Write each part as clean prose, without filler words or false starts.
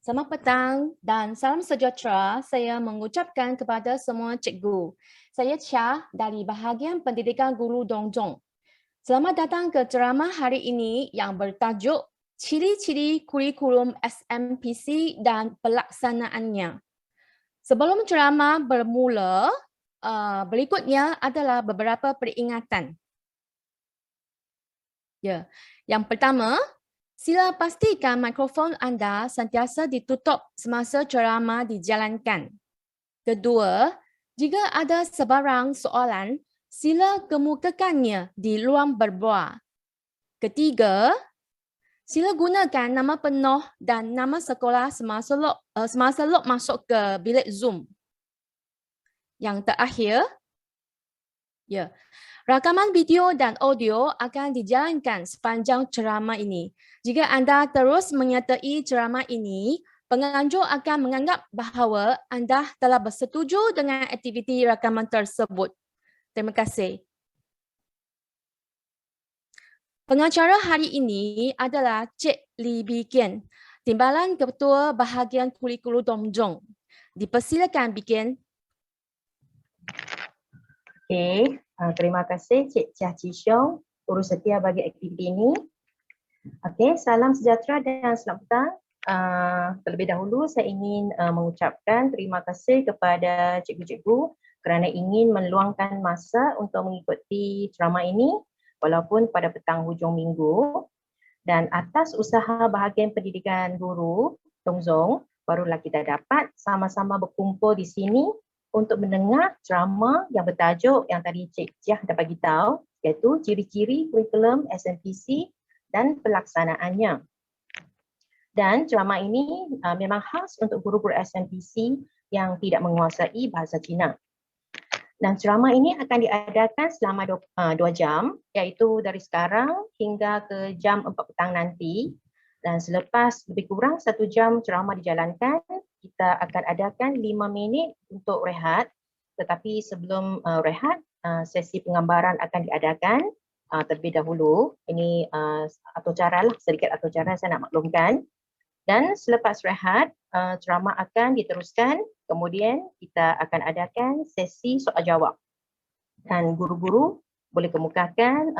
Selamat petang dan salam sejahtera. Saya mengucapkan kepada semua cikgu. Saya Chia dari bahagian pendidikan guru Dongjong. Selamat datang ke ceramah hari ini yang bertajuk Ciri-ciri kurikulum SMPC dan pelaksanaannya. Sebelum ceramah bermula, berikutnya adalah beberapa peringatan. Ya, yang pertama, sila pastikan mikrofon anda sentiasa ditutup semasa ceramah dijalankan. Kedua, jika ada sebarang soalan, sila kemukakannya di ruang berbual. Ketiga, sila gunakan nama penuh dan nama sekolah semasa log masuk ke bilik Zoom. Yang terakhir, rakaman video dan audio akan dijalankan sepanjang ceramah ini. Jika anda terus menyertai ceramah ini, penganjur akan menganggap bahawa anda telah bersetuju dengan aktiviti rakaman tersebut. Terima kasih. Pengacara hari ini adalah Cik Lee Bee Kian, Timbalan Ketua Bahagian Kurikulum Dongjong. Dipersilakan Bee Kian. Okey, terima kasih Cik Chia Chi Siong, urus setia bagi aktiviti ini. Okey, salam sejahtera dan selamat petang. Terlebih dahulu saya ingin mengucapkan terima kasih kepada cikgu-cikgu kerana ingin meluangkan masa untuk mengikuti ceramah ini walaupun pada petang hujung minggu. Dan atas usaha bahagian pendidikan guru Dongjong, barulah kita dapat sama-sama berkumpul di sini untuk mendengar ceramah yang bertajuk yang tadi Cik Chia dah bagi tahu, iaitu ciri-ciri kurikulum SMPC dan pelaksanaannya. Dan ceramah ini memang khas untuk guru-guru SMPC yang tidak menguasai bahasa Cina. Dan ceramah ini akan diadakan selama 2 jam, iaitu dari sekarang hingga ke jam 4 petang nanti. Dan selepas lebih kurang 1 jam ceramah dijalankan, kita akan adakan 5 minit untuk rehat. Tetapi sebelum rehat, sesi penggambaran akan diadakan terlebih dahulu. Ini atur cara lah, sedikit atur cara saya nak maklumkan. Dan selepas rehat, ceramah akan diteruskan. Kemudian kita akan adakan sesi soal jawab. Dan guru-guru boleh kemukakan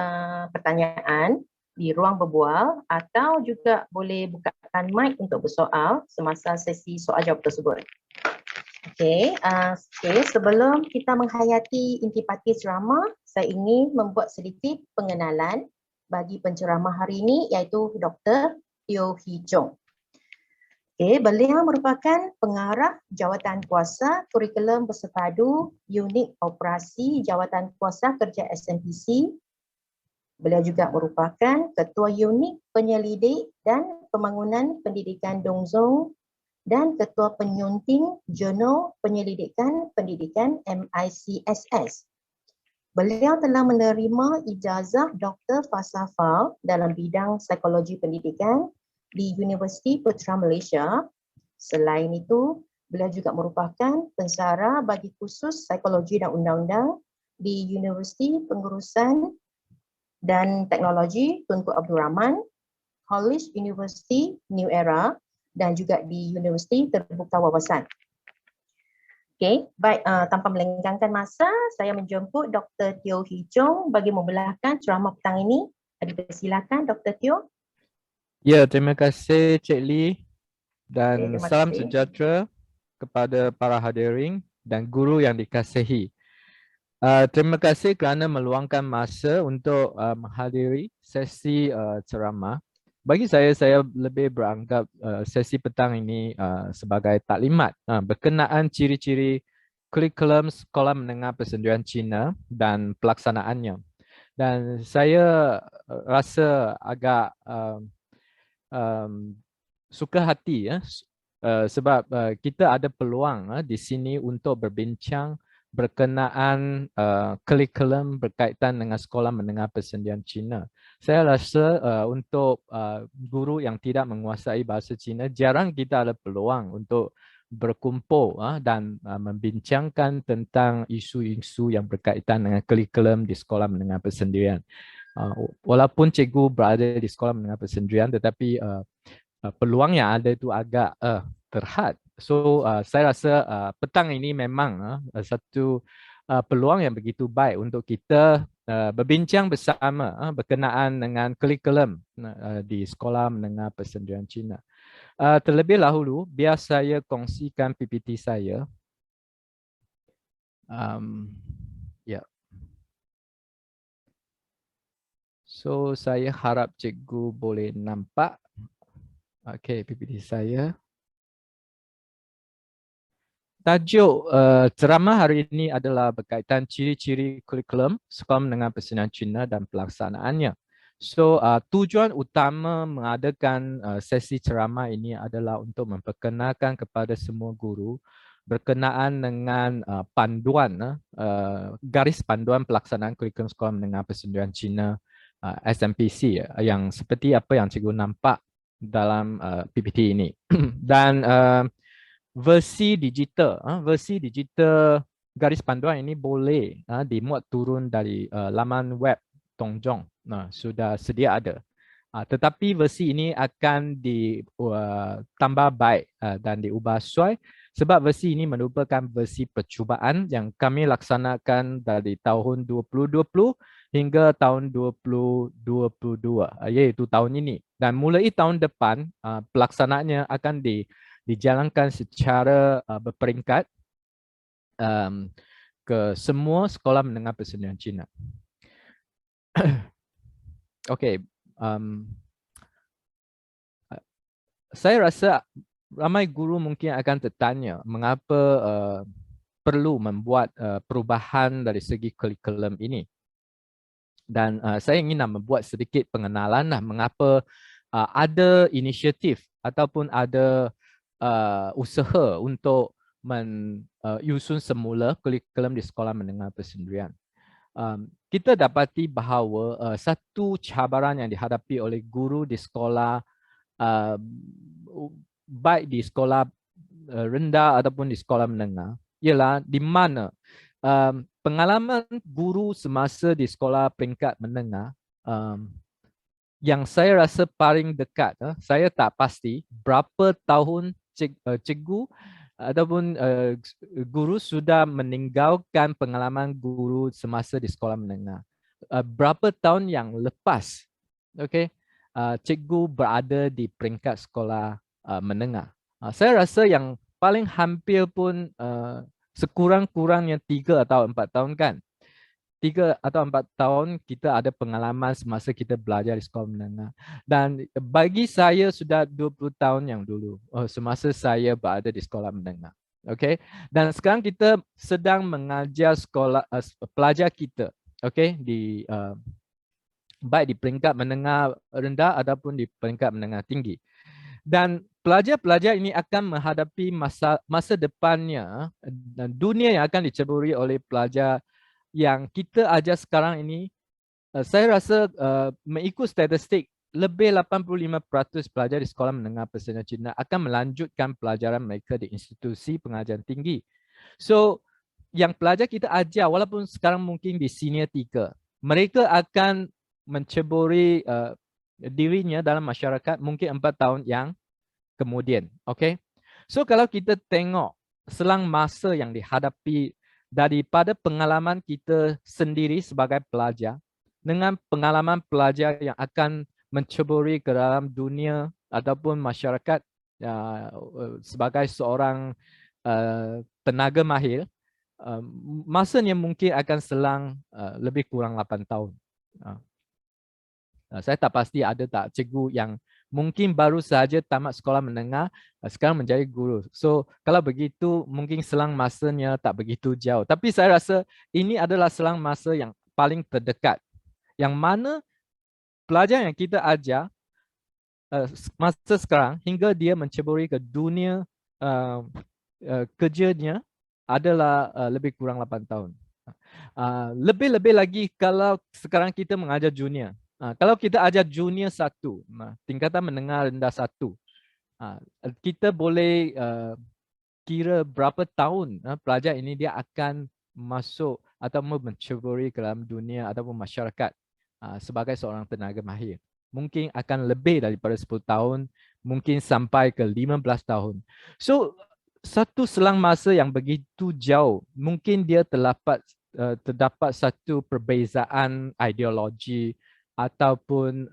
pertanyaan di ruang berbual atau juga boleh bukakan mic untuk bersoal semasa sesi soal jawab tersebut. Okey, sebelum kita menghayati intipati ceramah, saya ingin membuat sedikit pengenalan bagi penceramah hari ini, iaitu Dr. Teo Hee Chong. Beliau merupakan pengarah Jawatan Kuasa Kurikulum Bersepadu Unit Operasi Jawatan Kuasa Kerja SMPC. Beliau juga merupakan Ketua Unit Penyelidik dan Pembangunan Pendidikan Dongjong dan Ketua Penyunting Jurnal Penyelidikan Pendidikan MICSS. Beliau telah menerima ijazah Dr. Falsafah dalam bidang psikologi pendidikan di Universiti Putra Malaysia. Selain itu, beliau juga merupakan pensara bagi kursus psikologi dan undang-undang di Universiti Pengurusan dan Teknologi Tunku Abdul Rahman, College University New Era dan juga di Universiti Terbuka Wawasan. Okey, baik, tanpa melengkangkan masa, saya menjemput Dr. Teo Hee Chong bagi membelahkan ceramah petang ini. Dipersilakan Dr. Teo. Ya, terima kasih Cik Lee dan Terima salam kasih. sejahtera kepada para hadirin dan guru yang dikasihi. Terima kasih kerana meluangkan masa untuk menghadiri sesi ceramah. Bagi saya lebih beranggap sesi petang ini sebagai taklimat berkenaan ciri-ciri kurikulum Sekolah Menengah Persendirian Cina dan pelaksanaannya. Dan saya rasa agak suka hati sebab kita ada peluang di sini untuk berbincang berkenaan kurikulum berkaitan dengan Sekolah Menengah Persendirian Cina. Saya rasa untuk guru yang tidak menguasai bahasa Cina, jarang kita ada peluang untuk berkumpul dan membincangkan tentang isu-isu yang berkaitan dengan kurikulum di Sekolah Menengah Persendirian. Walaupun cikgu berada di Sekolah Menengah Persendirian, tetapi peluang yang ada itu agak terhad. So saya rasa petang ini memang satu peluang yang begitu baik untuk kita berbincang bersama berkenaan dengan kurikulum di Sekolah Menengah Persendirian Cina. Terlebih dahulu, biar saya kongsikan PPT saya. Ya. So saya harap cikgu boleh nampak. Okey, PPT saya. Tajuk ceramah hari ini adalah berkaitan ciri-ciri kurikulum Sekolah Menengah Persendirian Cina dan pelaksanaannya. So tujuan utama mengadakan sesi ceramah ini adalah untuk memperkenalkan kepada semua guru berkenaan dengan panduan garis panduan pelaksanaan kurikulum Sekolah Menengah Persendirian Cina SMPC yang seperti apa yang cikgu nampak dalam PPT ini. Dan versi digital garis panduan ini boleh dimuat turun dari laman web Tongjong. Sudah sedia ada. Tetapi versi ini akan ditambah baik dan diubah sesuai sebab versi ini merupakan versi percubaan yang kami laksanakan dari tahun 2020 hingga tahun 2022, iaitu tahun ini. Dan mulai tahun depan, pelaksanaannya akan dijalankan secara berperingkat ke semua sekolah menengah persendirian Cina. Okey, saya rasa ramai guru mungkin akan tertanya mengapa perlu membuat perubahan dari segi kurikulum ini. Dan saya ingin membuat sedikit pengenalan mengapa ada inisiatif ataupun ada usaha untuk menyusun semula kurikulum di sekolah menengah persendirian. Kita dapati bahawa satu cabaran yang dihadapi oleh guru di sekolah baik di sekolah rendah ataupun di sekolah menengah ialah di mana pengalaman guru semasa di sekolah peringkat menengah yang saya rasa paling dekat, saya tak pasti berapa tahun cikgu ataupun guru sudah meninggalkan pengalaman guru semasa di sekolah menengah. Berapa tahun yang lepas, okay, cikgu berada di peringkat sekolah menengah. Saya rasa yang paling hampir pun sekurang-kurangnya 3 atau 4 tahun kan. 3 atau 4 tahun kita ada pengalaman semasa kita belajar di sekolah menengah. Dan bagi saya sudah 20 tahun yang dulu semasa saya berada di sekolah menengah. Okay? Dan sekarang kita sedang mengajar sekolah pelajar kita, okay, di baik di peringkat menengah rendah ataupun di peringkat menengah tinggi. Dan pelajar-pelajar ini akan menghadapi masa depannya dan dunia yang akan diceburi oleh pelajar yang kita ajar sekarang ini. Saya rasa mengikut statistik lebih 85% pelajar di sekolah menengah persendirian Cina akan melanjutkan pelajaran mereka di institusi pengajaran tinggi. So yang pelajar kita ajar walaupun sekarang mungkin di senior 3, mereka akan menceburi dirinya dalam masyarakat mungkin 4 tahun yang kemudian. Okay? So kalau kita tengok selang masa yang dihadapi daripada pengalaman kita sendiri sebagai pelajar dengan pengalaman pelajar yang akan menceburi ke dalam dunia ataupun masyarakat sebagai seorang tenaga mahir, masanya mungkin akan selang lebih kurang 8 tahun. Saya tak pasti ada tak cikgu yang mungkin baru sahaja tamat sekolah menengah sekarang menjadi guru. So kalau begitu mungkin selang masanya tak begitu jauh. Tapi saya rasa ini adalah selang masa yang paling terdekat, yang mana pelajar yang kita ajar masa sekarang hingga dia menceburi ke dunia kerjanya adalah lebih kurang 8 tahun. Lebih-lebih lagi kalau sekarang kita mengajar junior. Kalau kita ajar junior 1, tingkatan menengah rendah 1, kita boleh kira berapa tahun pelajar ini dia akan masuk atau menceburi ke dalam dunia ataupun masyarakat sebagai seorang tenaga mahir. Mungkin akan lebih daripada 10 tahun, mungkin sampai ke 15 tahun. So satu selang masa yang begitu jauh, mungkin dia terdapat satu perbezaan ideologi ataupun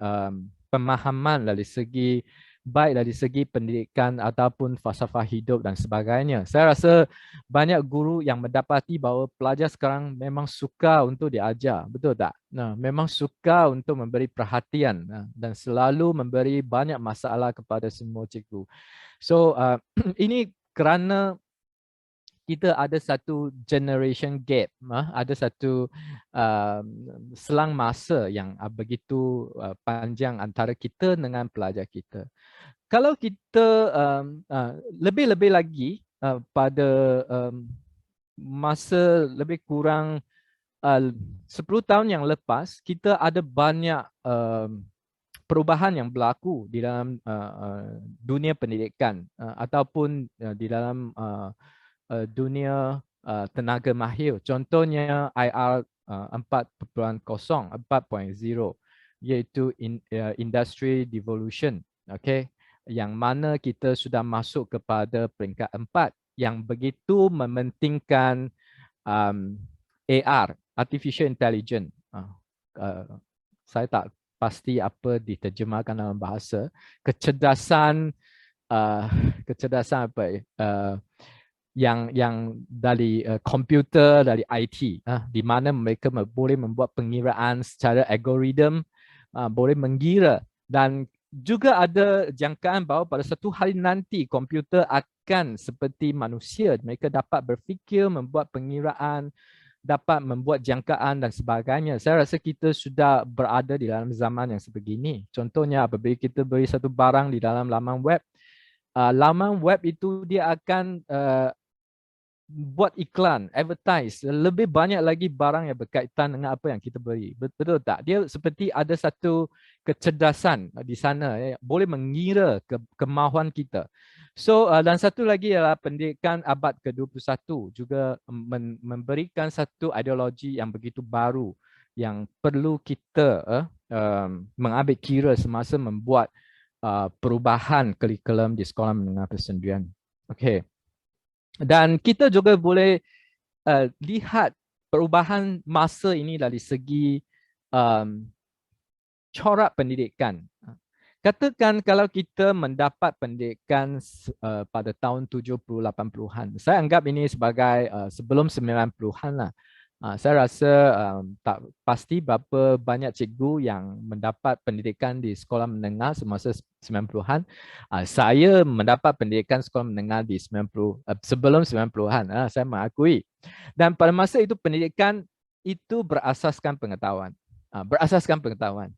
pemahaman dari segi baik dari segi pendidikan ataupun falsafah hidup dan sebagainya. Saya rasa banyak guru yang mendapati bahawa pelajar sekarang memang suka untuk diajar, betul tak? Nah, memang suka untuk memberi perhatian dan selalu memberi banyak masalah kepada semua cikgu. So ini kerana kita ada satu generation gap, ada satu selang masa yang begitu panjang antara kita dengan pelajar kita. Kalau kita lebih-lebih lagi pada masa lebih kurang 10 tahun yang lepas, kita ada banyak perubahan yang berlaku di dalam dunia pendidikan ataupun di dalam dunia tenaga mahir. Contohnya IR 4.0, iaitu industry devolution, okay? Yang mana kita sudah masuk kepada peringkat 4 yang begitu mementingkan AR, artificial intelligence. Saya tak pasti apa diterjemahkan dalam bahasa kecerdasan apa yang dari komputer, dari IT, di mana mereka boleh membuat pengiraan secara algoritma, boleh mengira, dan juga ada jangkaan bahawa pada satu hari nanti komputer akan seperti manusia, mereka dapat berfikir, membuat pengiraan, dapat membuat jangkaan dan sebagainya. Saya rasa kita sudah berada di dalam zaman yang sebegini. Contohnya apabila kita beri satu barang di dalam laman web itu dia akan buat iklan, advertise lebih banyak lagi barang yang berkaitan dengan apa yang kita beri. Betul tak? Dia seperti ada satu kecerdasan di sana, boleh mengira kemahuan kita. So dan satu lagi adalah pendidikan abad ke-21 juga memberikan satu ideologi yang begitu baru yang perlu kita mengambil kira semasa membuat perubahan kurikulum di sekolah menengah persendirian. Okey. Dan kita juga boleh lihat perubahan masa ini dari segi corak pendidikan. Katakan kalau kita mendapat pendidikan pada tahun 70-80-an. Saya anggap ini sebagai sebelum 90-an lah. Saya rasa tak pasti berapa banyak cikgu yang mendapat pendidikan di sekolah menengah semasa 90-an. Saya mendapat pendidikan sekolah menengah di sebelum 90-an. Saya mengakui. Dan pada masa itu pendidikan itu berasaskan pengetahuan.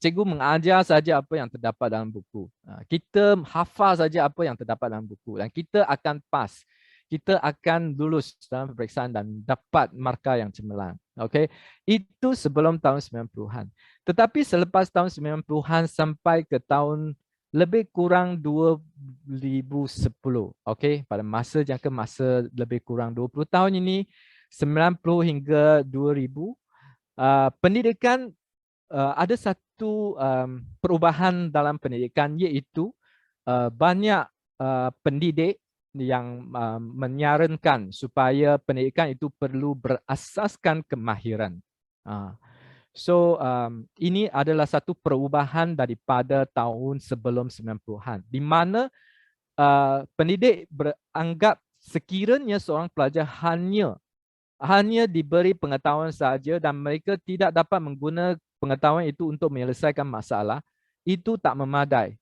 Cikgu mengajar saja apa yang terdapat dalam buku. Kita hafal saja apa yang terdapat dalam buku dan kita akan pas. Kita akan lulus dalam peperiksaan dan dapat markah yang cemerlang. Okay? Itu sebelum tahun 90-an. Tetapi selepas tahun 90-an sampai ke tahun lebih kurang 2010. Okay? Pada jangka masa lebih kurang 20 tahun ini, 90 hingga 2000, pendidikan ada satu perubahan dalam pendidikan, iaitu banyak pendidik yang menyarankan supaya pendidikan itu perlu berasaskan kemahiran. So ini adalah satu perubahan daripada tahun sebelum 90-an, di mana pendidik beranggap sekiranya seorang pelajar hanya diberi pengetahuan saja dan mereka tidak dapat menggunakan pengetahuan itu untuk menyelesaikan masalah, itu tak memadai.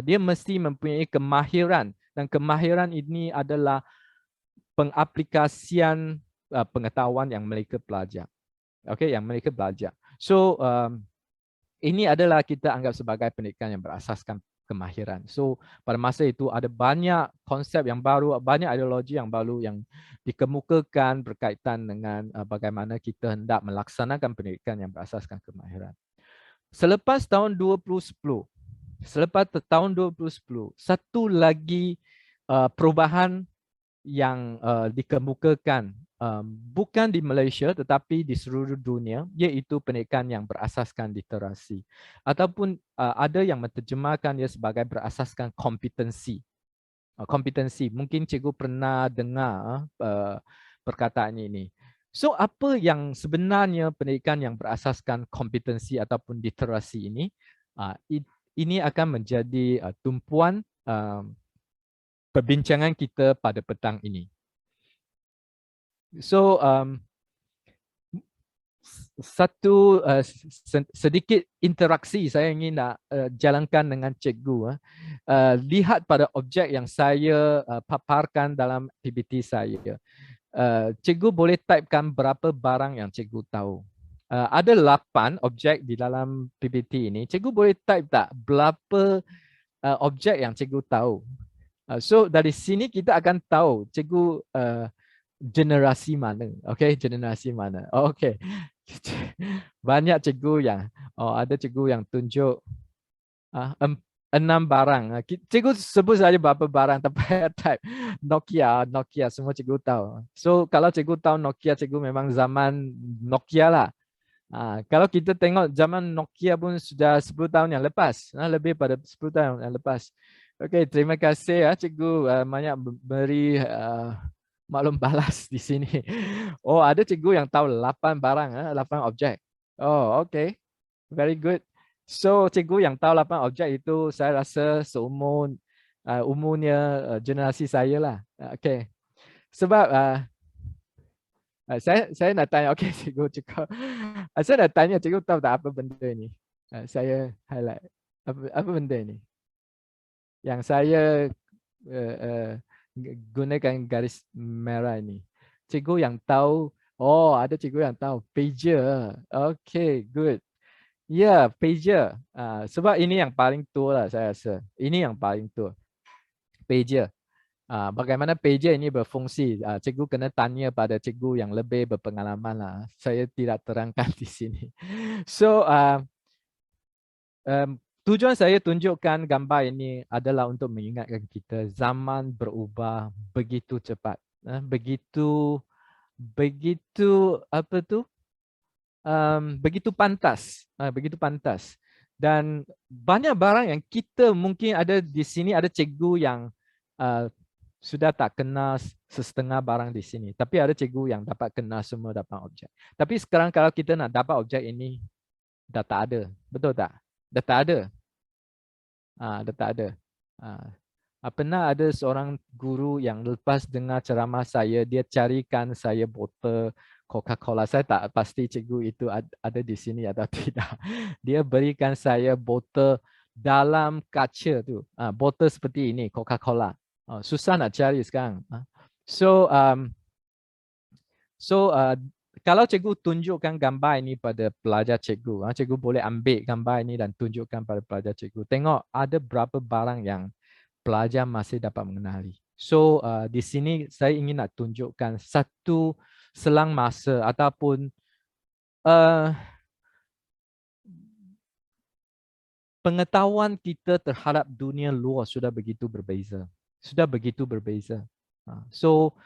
Dia mesti mempunyai kemahiran, dan kemahiran ini adalah pengaplikasian pengetahuan yang mereka belajar. Okey, yang mereka belajar. So ini adalah kita anggap sebagai pendidikan yang berasaskan kemahiran. So pada masa itu ada banyak konsep yang baru, banyak ideologi yang baru yang dikemukakan berkaitan dengan bagaimana kita hendak melaksanakan pendidikan yang berasaskan kemahiran. Selepas tahun 2010, satu lagi perubahan yang dikemukakan bukan di Malaysia tetapi di seluruh dunia, iaitu pendidikan yang berasaskan literasi. Ataupun ada yang menterjemahkan dia sebagai berasaskan kompetensi. Kompetensi, mungkin cikgu pernah dengar perkataan ini. So apa yang sebenarnya pendidikan yang berasaskan kompetensi ataupun literasi ini? Ini akan menjadi tumpuan perbincangan kita pada petang ini. So satu sedikit interaksi saya ingin nak jalankan dengan cikgu. Lihat pada objek yang saya paparkan dalam PPT saya. Cikgu boleh typekan berapa barang yang cikgu tahu. Ada 8 objek di dalam PPT ini. Cikgu boleh type tak berapa objek yang cikgu tahu. So dari sini kita akan tahu cikgu generasi mana. Okay, generasi mana. Okay. Banyak cikgu yang ada cikgu yang tunjuk 6 barang. Cikgu sebut saja berapa barang tapi type Nokia semua cikgu tahu. So kalau cikgu tahu Nokia, cikgu memang zaman Nokia lah. Kalau kita tengok zaman Nokia pun sudah 10 tahun yang lepas, lebih pada 10 tahun yang lepas. Okey, terima kasih cikgu banyak beri maklum balas di sini. Oh, ada cikgu yang tahu 8 barang, 8 objek. Oh, okay. Very good. So, cikgu yang tahu 8 objek itu saya rasa umurnya generasi saya lah. Okay. Sebab saya nak tanya, okay cikgu cakap. Saya nak tanya cikgu tahu tak apa benda ni? Saya highlight. Apa benda ni? Yang saya gunakan garis merah ini. Cikgu yang tahu, ada cikgu yang tahu. Pager. Okay, good. Ya, pager. Sebab ini yang paling tua lah saya rasa. Ini yang paling tua. Pager. Bagaimana pager ini berfungsi? Cikgu kena tanya pada cikgu yang lebih berpengalaman lah. Saya tidak terangkan di sini. So, tujuan saya tunjukkan gambar ini adalah untuk mengingatkan kita zaman berubah begitu cepat. Begitu apa tu? Begitu pantas. Begitu pantas. Dan banyak barang yang kita mungkin ada di sini, ada cikgu yang sudah tak kenal setengah barang di sini. Tapi ada cikgu yang dapat kenal semua dapat objek. Tapi sekarang kalau kita nak dapat objek ini, dah tak ada. Betul tak? Dah tak ada. Dah tak ada. Pernah ada seorang guru yang lepas dengar ceramah saya, dia carikan saya botol Coca-Cola. Saya tak pasti cikgu itu ada di sini atau tidak. Dia berikan saya botol dalam kaca tu. Botol seperti ini, Coca-Cola. Susah nak cari sekarang. So, kalau cikgu tunjukkan gambar ini pada pelajar cikgu, cikgu boleh ambil gambar ini dan tunjukkan pada pelajar cikgu. Tengok ada berapa barang yang pelajar masih dapat mengenali. So, di sini saya ingin nak tunjukkan satu selang masa ataupun pengetahuan kita terhadap dunia luar sudah begitu berbeza. So,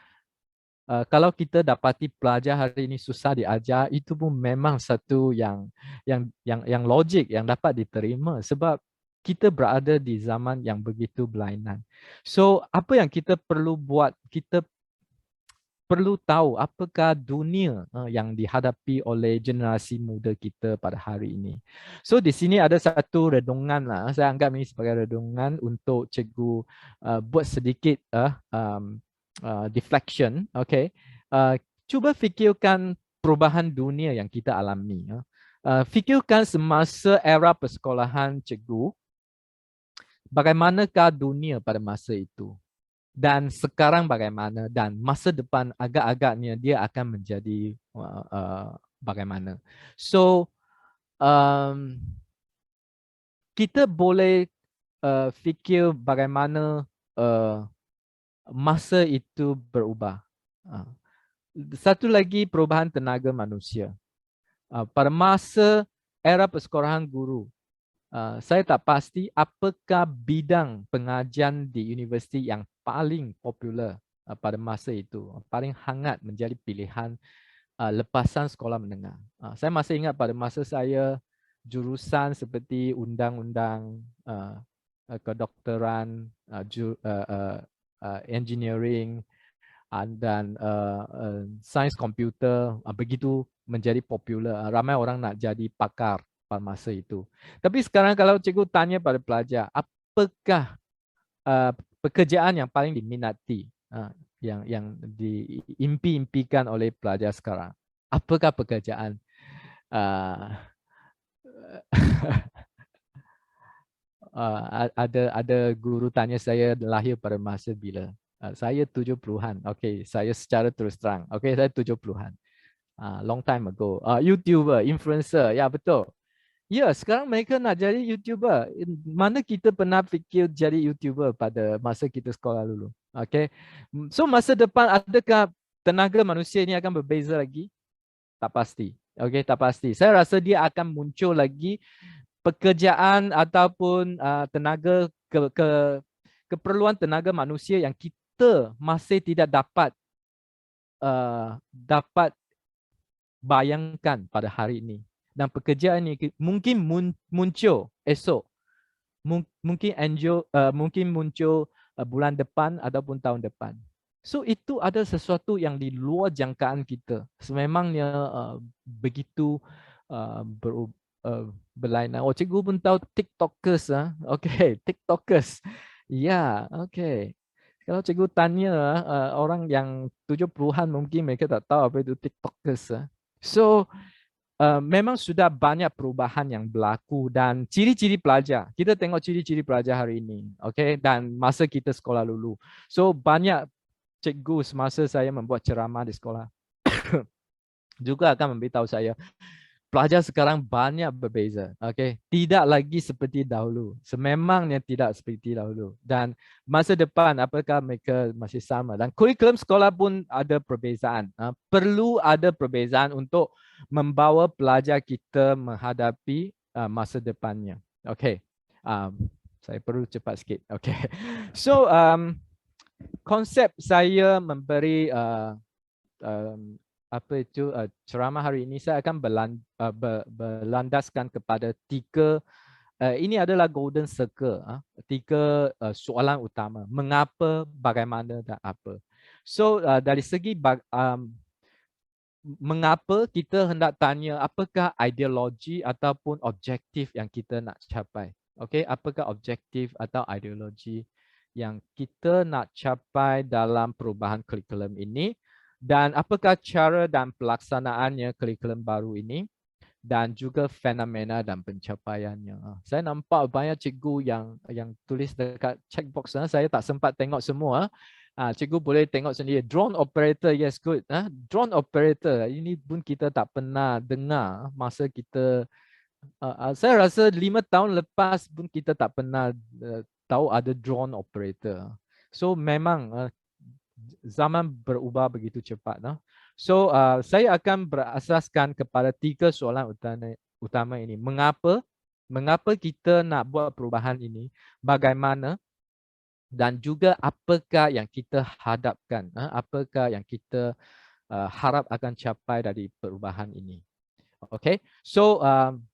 kalau kita dapati pelajar hari ini susah diajar, itu pun memang satu yang logik, yang dapat diterima sebab kita berada di zaman yang begitu berlainan. So, apa yang kita perlu buat? Kita perlu tahu apakah dunia yang dihadapi oleh generasi muda kita pada hari ini. So di sini ada satu redungan lah. Saya anggap ini sebagai redungan untuk cikgu buat sedikit deflection. Okay. Cuba fikirkan perubahan dunia yang kita alami. Fikirkan semasa era persekolahan cikgu, bagaimanakah dunia pada masa itu? Dan sekarang bagaimana, dan masa depan agak-agaknya dia akan menjadi bagaimana. So, kita boleh fikir bagaimana masa itu berubah. Satu lagi, perubahan tenaga manusia. Pada masa era persekolahan guru, saya tak pasti apakah bidang pengajian di universiti yang paling popular pada masa itu paling hangat menjadi pilihan lepasan sekolah menengah. Saya masih ingat pada masa saya jurusan seperti undang-undang, kedokteran, engineering dan sains komputer begitu menjadi popular. Ramai orang nak jadi pakar pada masa itu. Tapi sekarang kalau cikgu tanya pada pelajar, apakah pekerjaan yang paling diminati, yang diimpi-impikan oleh pelajar sekarang? Apakah pekerjaan? Ada guru tanya saya lahir pada masa bila. Saya 70-an. Okey, saya secara terus terang. Okey, saya 70-an. Long time ago. YouTuber, influencer. Ya, betul. Ya, sekarang mereka nak jadi YouTuber. Mana kita pernah fikir jadi YouTuber pada masa kita sekolah dulu. Okey. So masa depan adakah tenaga manusia ini akan berbeza lagi? Tak pasti. Okey, tak pasti. Saya rasa dia akan muncul lagi pekerjaan ataupun tenaga keperluan tenaga manusia yang kita masih tidak dapat bayangkan pada hari ini. Dan pekerjaan ini mungkin muncul esok, mungkin muncul bulan depan ataupun tahun depan. So itu ada sesuatu yang di luar jangkaan kita. Sememangnya begitu berlainan. Oh, cikgu pun tahu TikTokers. Okey, TikTokers. Ya, okey. Kalau cikgu tanya orang yang 70-an mungkin mereka tak tahu apa itu TikTokers. So memang sudah banyak perubahan yang berlaku dan ciri-ciri pelajar. Kita tengok ciri-ciri pelajar hari ini. Okey, dan masa kita sekolah dulu. So banyak cikgu semasa saya membuat ceramah di sekolah juga akan memberitahu saya pelajar sekarang banyak berbeza. Okey, tidak lagi seperti dahulu. Sememangnya tidak seperti dahulu. Dan masa depan apakah mereka masih sama? Dan kurikulum sekolah pun ada perbezaan. Perlu ada perbezaan untuk membawa pelajar kita menghadapi masa depannya. Okey. Saya perlu cepat sikit. Okey. So konsep saya memberi ceramah hari ini, saya akan berlandaskan kepada tiga, ini adalah golden circle, tiga soalan utama. Mengapa, bagaimana dan apa. So dari segi mengapa, kita hendak tanya apakah ideologi ataupun objektif yang kita nak capai. Okey, apakah objektif atau ideologi yang kita nak capai dalam perubahan kurikulum ini, dan apakah cara dan pelaksanaannya kurikulum baru ini, dan juga fenomena dan pencapaiannya. Saya nampak banyak cikgu yang tulis dekat checkbox. Saya tak sempat tengok semua. Cikgu boleh tengok sendiri. Drone operator, yes, good. Drone operator, ini pun kita tak pernah dengar masa kita. Saya rasa 5 tahun lepas pun kita tak pernah tahu ada drone operator. So memang zaman berubah begitu cepat. So saya akan berasaskan kepada tiga soalan utama ini. Mengapa kita nak buat perubahan ini? Bagaimana? Dan juga apakah yang kita hadapkan? Apakah yang kita harap akan capai dari perubahan ini? Okay, so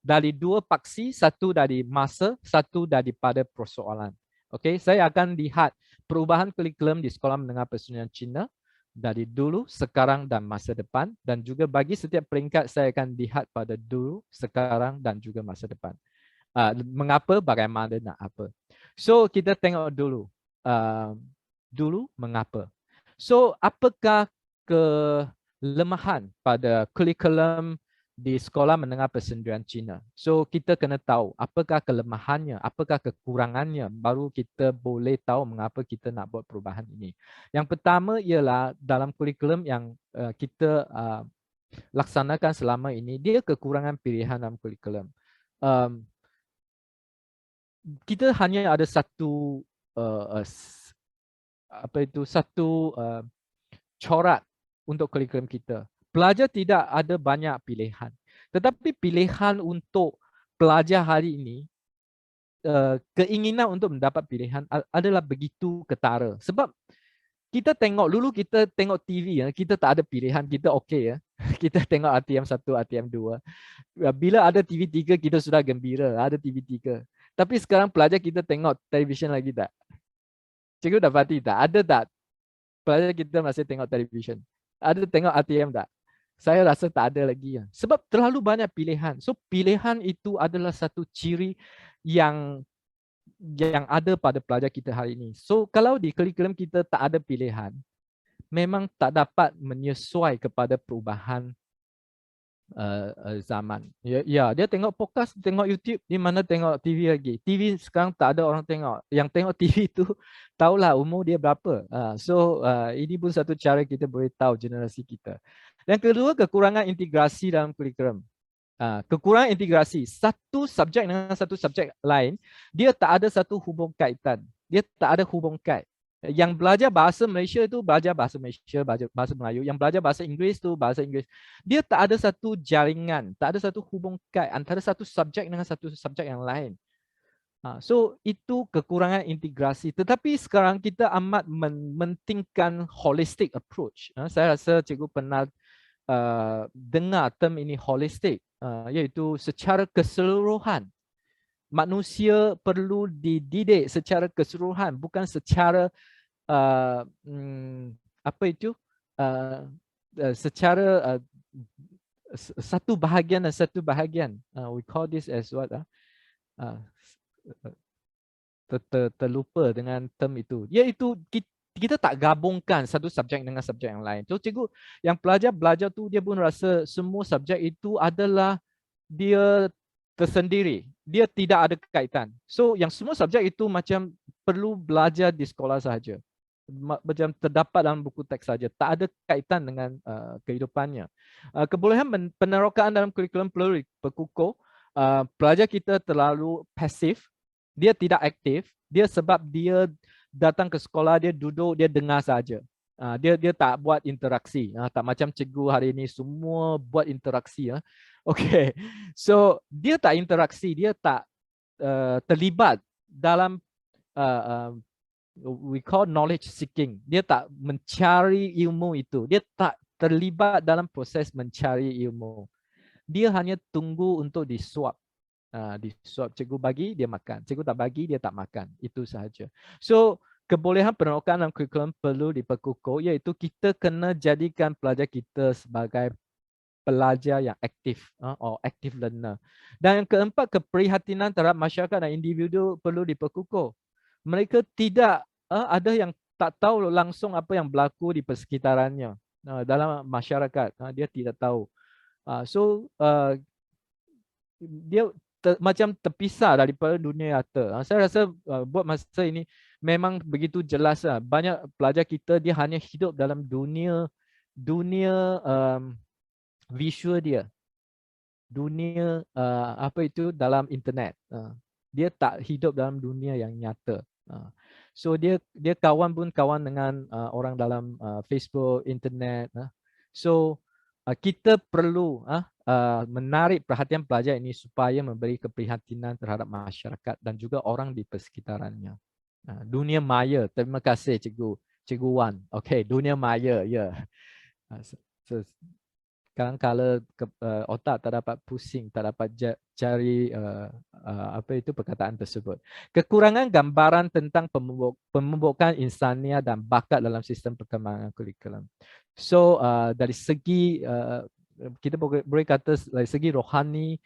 dari dua paksi, satu dari masa, satu daripada persoalan. Okay, saya akan lihat perubahan kurikulum di Sekolah Menengah Persendirian Cina dari dulu, sekarang dan masa depan, dan juga bagi setiap peringkat saya akan lihat pada dulu, sekarang dan juga masa depan. Mengapa, bagaimana dan apa. So kita tengok dulu. Dulu mengapa. So apakah kelemahan pada kurikulum di Sekolah Menengah Persendirian Cina? So kita kena tahu apakah kelemahannya, apakah kekurangannya, baru kita boleh tahu mengapa kita nak buat perubahan ini. Yang pertama ialah dalam kurikulum yang kita laksanakan selama ini, dia kekurangan pilihan dalam kurikulum. Kita hanya ada satu corak untuk kurikulum kita. Pelajar tidak ada banyak pilihan. Tetapi pilihan untuk pelajar hari ini, keinginan untuk mendapat pilihan adalah begitu ketara. Sebab kita tengok dulu, kita tengok TV ya, kita tak ada pilihan, kita okey ya. Kita tengok RTM 1, RTM 2. Bila ada TV 3 kita sudah gembira, ada TV 3. Tapi sekarang pelajar kita tengok televisyen lagi tak? Cikgu dapati tak? Ada tak? Pelajar kita masih tengok televisyen. Ada tengok RTM tak? Saya rasa tak ada lagi ya. Sebab terlalu banyak pilihan. So pilihan itu adalah satu ciri yang ada pada pelajar kita hari ini. So kalau di kurikulum kita tak ada pilihan, memang tak dapat menyesuai kepada perubahan zaman. Ya, dia tengok podcast, tengok YouTube, di mana tengok TV lagi. TV sekarang tak ada orang tengok. Yang tengok TV tu tahulah umur dia berapa. Ini pun satu cara kita boleh tahu generasi kita. Yang kedua, kekurangan integrasi dalam kurikulum. Kekurangan integrasi satu subjek dengan satu subjek lain, dia tak ada satu hubung kaitan. Dia tak ada hubung kait. Yang belajar bahasa Malaysia itu belajar bahasa Malaysia, belajar bahasa Melayu. Yang belajar bahasa Inggeris itu bahasa Inggeris. Dia tak ada satu jaringan, tak ada satu hubung kait antara satu subjek dengan satu subjek yang lain. So itu kekurangan integrasi. Tetapi sekarang kita amat mementingkan holistic approach. Saya rasa cikgu pernah dengar term ini holistic, iaitu secara keseluruhan. Manusia perlu dididik secara keseluruhan, bukan secara secara satu bahagian dan satu bahagian. We call this as what? Terlupa dengan term itu. Iaitu kita tak gabungkan satu subjek dengan subjek yang lain. So cikgu yang pelajar belajar tu dia pun rasa semua subjek itu adalah dia tersendiri. Dia tidak ada kaitan. So yang semua subjek itu macam perlu belajar di sekolah sahaja. Macam terdapat dalam buku teks saja, tak ada kaitan dengan kehidupannya. Kebolehan penerokaan dalam kurikulum perlu diperkukuh. Pelajar kita terlalu pasif, dia tidak aktif, dia sebab dia datang ke sekolah, dia duduk, dia dengar saja. Dia tak buat interaksi. Tak macam cikgu hari ini semua buat interaksi. Okay, so dia tak interaksi, dia tak terlibat dalam we call knowledge seeking. Dia tak mencari ilmu itu. Dia tak terlibat dalam proses mencari ilmu. Dia hanya tunggu untuk disuap. Disuap, cikgu bagi, dia makan. Cikgu tak bagi, dia tak makan. Itu sahaja. So, kebolehan penerokaan dalam kurikulum perlu diperkukuh, iaitu kita kena jadikan pelajar kita sebagai pelajar yang aktif or active learner. Dan yang keempat, keprihatinan terhadap masyarakat dan individu perlu diperkukuh. Mereka tidak ada yang tak tahu langsung apa yang berlaku di persekitarannya dalam masyarakat. Dia tidak tahu. Dia macam terpisah daripada dunia nyata. Saya rasa buat masa ini memang begitu jelas. Banyak pelajar kita dia hanya hidup dalam dunia visual dia. Dunia dalam internet. Dia tak hidup dalam dunia yang nyata. So dia kawan pun kawan dengan orang dalam Facebook, internet. So kita perlu menarik perhatian pelajar ini supaya memberi keprihatinan terhadap masyarakat dan juga orang di persekitarannya. Dunia maya, terima kasih Cikgu Wan. Okay, dunia maya, ya. Kadang-kadang otak tak dapat pusing, tak dapat cari perkataan tersebut. Kekurangan gambaran tentang pembentukan insania dan bakat dalam sistem perkembangan kurikulum. So dari segi kita boleh kata dari segi rohani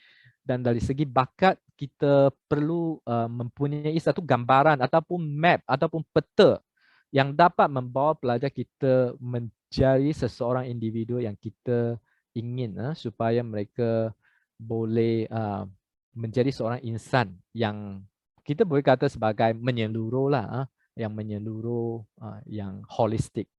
dan dari segi bakat, kita perlu mempunyai satu gambaran ataupun map ataupun peta yang dapat membawa pelajar kita menjadi seseorang individu yang kita ingin supaya mereka boleh menjadi seorang insan yang kita boleh kata sebagai menyeluruh lah, yang menyeluruh, yang holistik.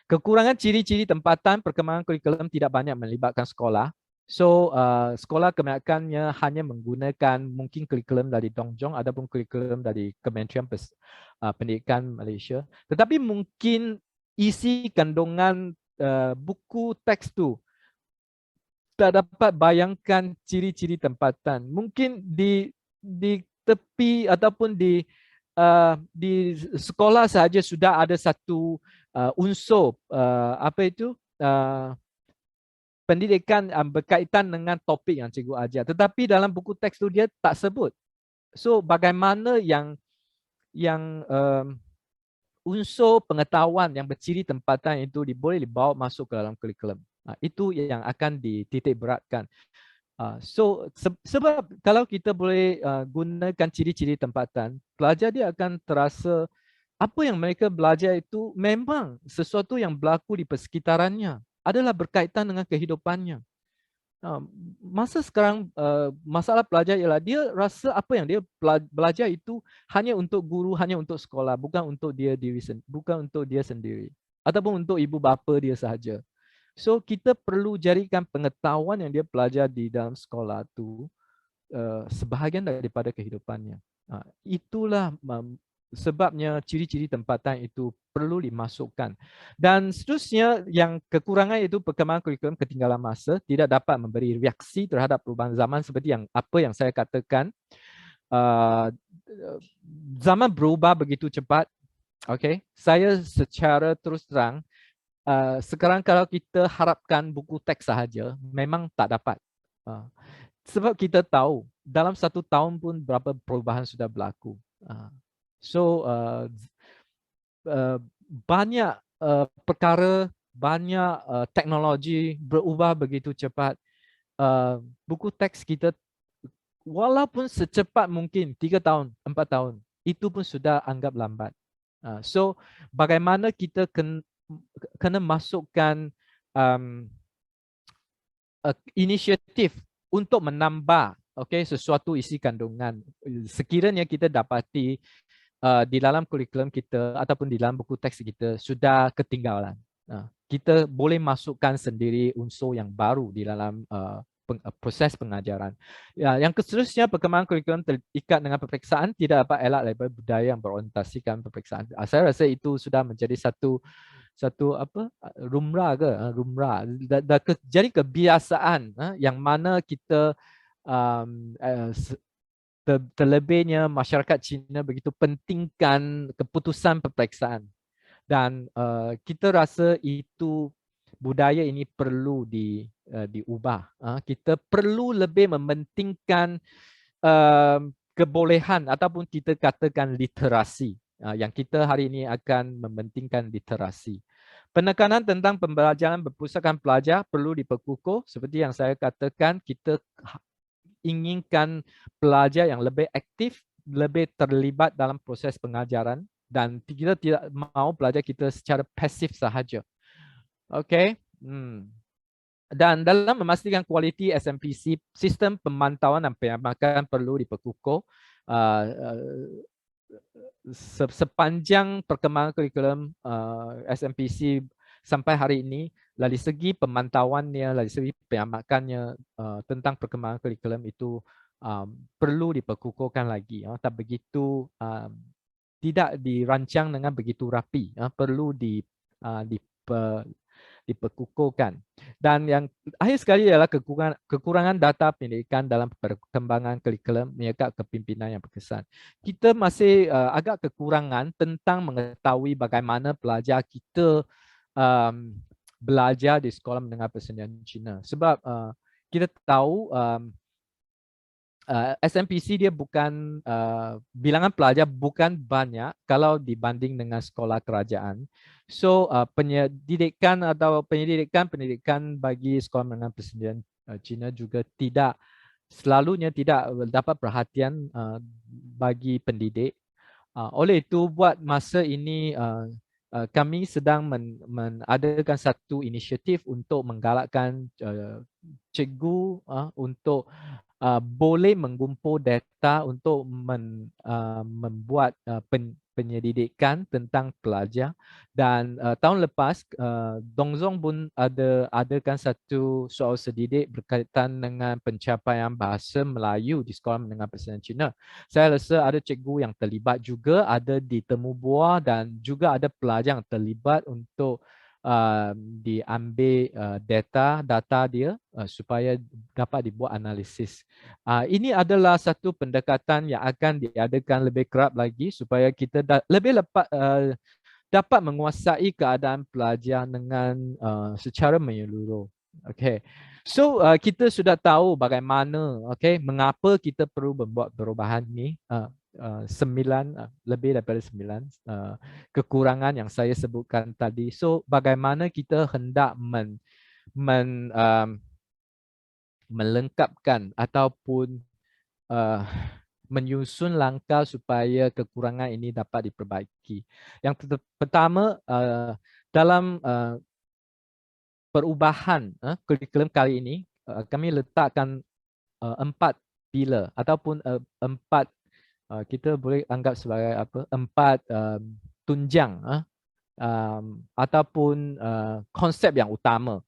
Kekurangan ciri-ciri tempatan perkembangan kurikulum tidak banyak melibatkan sekolah. So sekolah kebanyakannya hanya menggunakan mungkin kurikulum dari Dong Jong ataupun kurikulum dari Kementerian Pendidikan Malaysia. Tetapi mungkin isi kandungan buku teks tu tak dapat bayangkan ciri-ciri tempatan. Mungkin di tepi ataupun di sekolah sahaja sudah ada satu unsur pendidikan berkaitan dengan topik yang cikgu ajar. Tetapi dalam buku teks tu dia tak sebut. So bagaimana yang unsur pengetahuan yang berciri tempatan itu boleh dibawa masuk ke dalam kurikulum. Itu yang akan dititik beratkan. Sebab kalau kita boleh gunakan ciri-ciri tempatan, pelajar dia akan terasa apa yang mereka belajar itu memang sesuatu yang berlaku di persekitarannya, adalah berkaitan dengan kehidupannya. Masa sekarang masalah pelajar ialah dia rasa apa yang dia belajar itu hanya untuk guru, hanya untuk sekolah, bukan untuk bukan untuk dia sendiri ataupun untuk ibu bapa dia sahaja. So kita perlu jadikan pengetahuan yang dia belajar di dalam sekolah tu sebahagian daripada kehidupannya. Itulah sebabnya ciri-ciri tempatan itu perlu dimasukkan. Dan seterusnya yang kekurangan itu perkembangan kurikulum ketinggalan masa, tidak dapat memberi reaksi terhadap perubahan zaman seperti apa yang saya katakan. Zaman berubah begitu cepat. Okay, saya secara terus terang sekarang kalau kita harapkan buku teks sahaja memang tak dapat. Sebab kita tahu dalam 1 tahun pun berapa perubahan sudah berlaku. So banyak perkara, banyak teknologi berubah begitu cepat. Buku teks kita walaupun secepat mungkin 3 tahun, 4 tahun, itu pun sudah anggap lambat. So bagaimana kita kena masukkan inisiatif untuk menambah sesuatu isi kandungan. Sekiranya kita dapati di dalam kurikulum kita ataupun di dalam buku teks kita sudah ketinggalan. Kita boleh masukkan sendiri unsur yang baru di dalam proses pengajaran. Yang seterusnya, perkembangan kurikulum terikat dengan peperiksaan tidak dapat elak daripada budaya yang berorientasikan peperiksaan. Saya rasa itu sudah menjadi satu rumrah jadi kebiasaan yang mana kita terlebihnya masyarakat Cina begitu pentingkan keputusan peperiksaan, dan kita rasa itu budaya ini perlu diubah. Kita perlu lebih mementingkan kebolehan ataupun kita katakan literasi. Yang kita hari ini akan mementingkan literasi. Penekanan tentang pembelajaran berpusatkan pelajar perlu diperkukuh. Seperti yang saya katakan, kita inginkan pelajar yang lebih aktif, lebih terlibat dalam proses pengajaran, dan kita tidak mahu pelajar kita secara pasif sahaja. Okey. Dan dalam memastikan kualiti SMPC, sistem pemantauan dan penyamakan perlu diperkukuh. Sepanjang perkembangan kurikulum SMPC sampai hari ini, dari segi pemantauannya, dari segi penyamakannya tentang perkembangan kurikulum itu perlu diperkukuhkan lagi. Tak begitu, tidak dirancang dengan begitu rapi. Perlu diperkukuhkan. Dan yang akhir sekali adalah kekurangan data pendidikan dalam perkembangan kurikulum menyangkut kepimpinan yang berkesan. Kita masih agak kekurangan tentang mengetahui bagaimana pelajar kita belajar di sekolah menengah persendirian Cina. Sebab kita tahu SMPC dia bukan, bilangan pelajar bukan banyak kalau dibanding dengan sekolah kerajaan. So pendidikan bagi sekolah menengah persendirian Cina juga selalunya tidak dapat perhatian bagi pendidik. Oleh itu, buat masa ini kami sedang mengadakan satu inisiatif untuk menggalakkan cikgu untuk boleh mengumpul data untuk membuat penyelidikan tentang pelajar. Dan tahun lepas Dongzong pun adakan satu soal sedidik berkaitan dengan pencapaian bahasa Melayu di sekolah menengah persendirian Cina. Saya rasa ada cikgu yang terlibat juga, ada di temu buah, dan juga ada pelajar yang terlibat untuk diambil data dia supaya dapat dibuat analisis. Ini adalah satu pendekatan yang akan diadakan lebih kerap lagi supaya kita lebih dapat menguasai keadaan pelajar dengan secara menyeluruh. Okay. So kita sudah tahu bagaimana, okay, mengapa kita perlu membuat perubahan ni. 9 lebih daripada 9 kekurangan yang saya sebutkan tadi. So bagaimana kita hendak melengkapkan ataupun menyusun langkah supaya kekurangan ini dapat diperbaiki. Yang pertama, dalam perubahan kurikulum kali ini, kami letakkan 4 pilar ataupun 4, kita boleh anggap sebagai apa, 4 tunjang ataupun konsep yang utama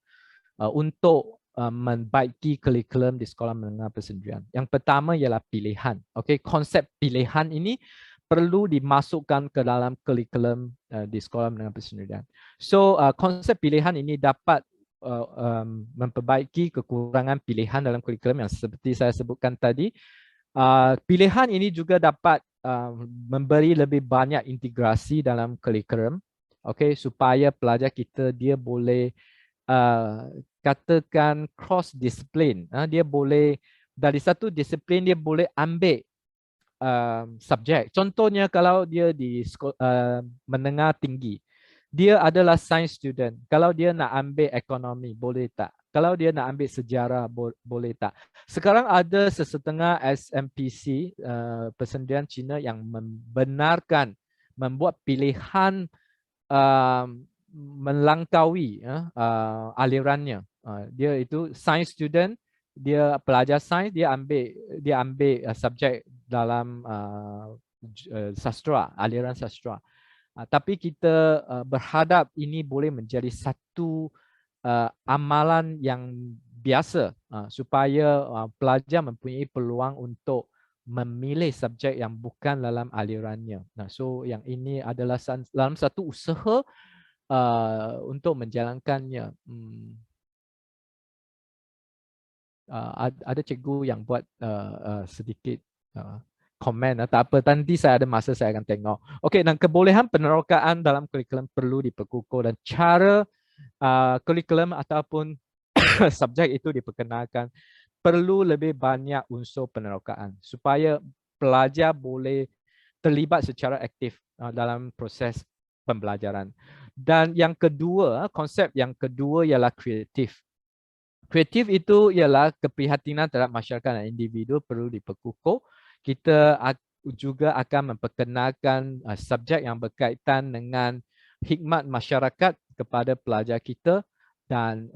untuk membaiki kurikulum di sekolah menengah persendirian. Yang pertama ialah pilihan. Okey, konsep pilihan ini perlu dimasukkan ke dalam kurikulum di sekolah menengah persendirian. So konsep pilihan ini dapat memperbaiki kekurangan pilihan dalam kurikulum yang seperti saya sebutkan tadi. Pilihan ini juga dapat memberi lebih banyak integrasi dalam kurikulum, okay, supaya pelajar kita dia boleh katakan cross disiplin. Dia boleh dari satu disiplin dia boleh ambil subjek. Contohnya kalau dia di menengah tinggi, dia adalah science student. Kalau dia nak ambil ekonomi, boleh tak? Kalau dia nak ambil sejarah, boleh tak? Sekarang ada sesetengah SMPC persendirian Cina yang membenarkan membuat pilihan melangkaui alirannya. Dia itu science student, dia pelajar sains, dia ambil subjek dalam sastra, aliran sastra. Tapi kita berhadap ini boleh menjadi satu amalan yang biasa supaya pelajar mempunyai peluang untuk memilih subjek yang bukan dalam alirannya. So yang ini adalah dalam satu usaha untuk menjalankannya. Ada cikgu yang buat sedikit komen, tak apa, nanti saya ada masa saya akan tengok. Okey, dan kebolehan penerokaan dalam kurikulum perlu diperkukuh dan cara kurikulum ataupun subjek itu diperkenalkan perlu lebih banyak unsur penerokaan supaya pelajar boleh terlibat secara aktif dalam proses pembelajaran. Dan yang kedua, konsep yang kedua ialah kreatif. Kreatif itu ialah keprihatinan terhadap masyarakat dan individu perlu diperkukuh. Kita juga akan memperkenalkan subjek yang berkaitan dengan hikmat masyarakat kepada pelajar kita dan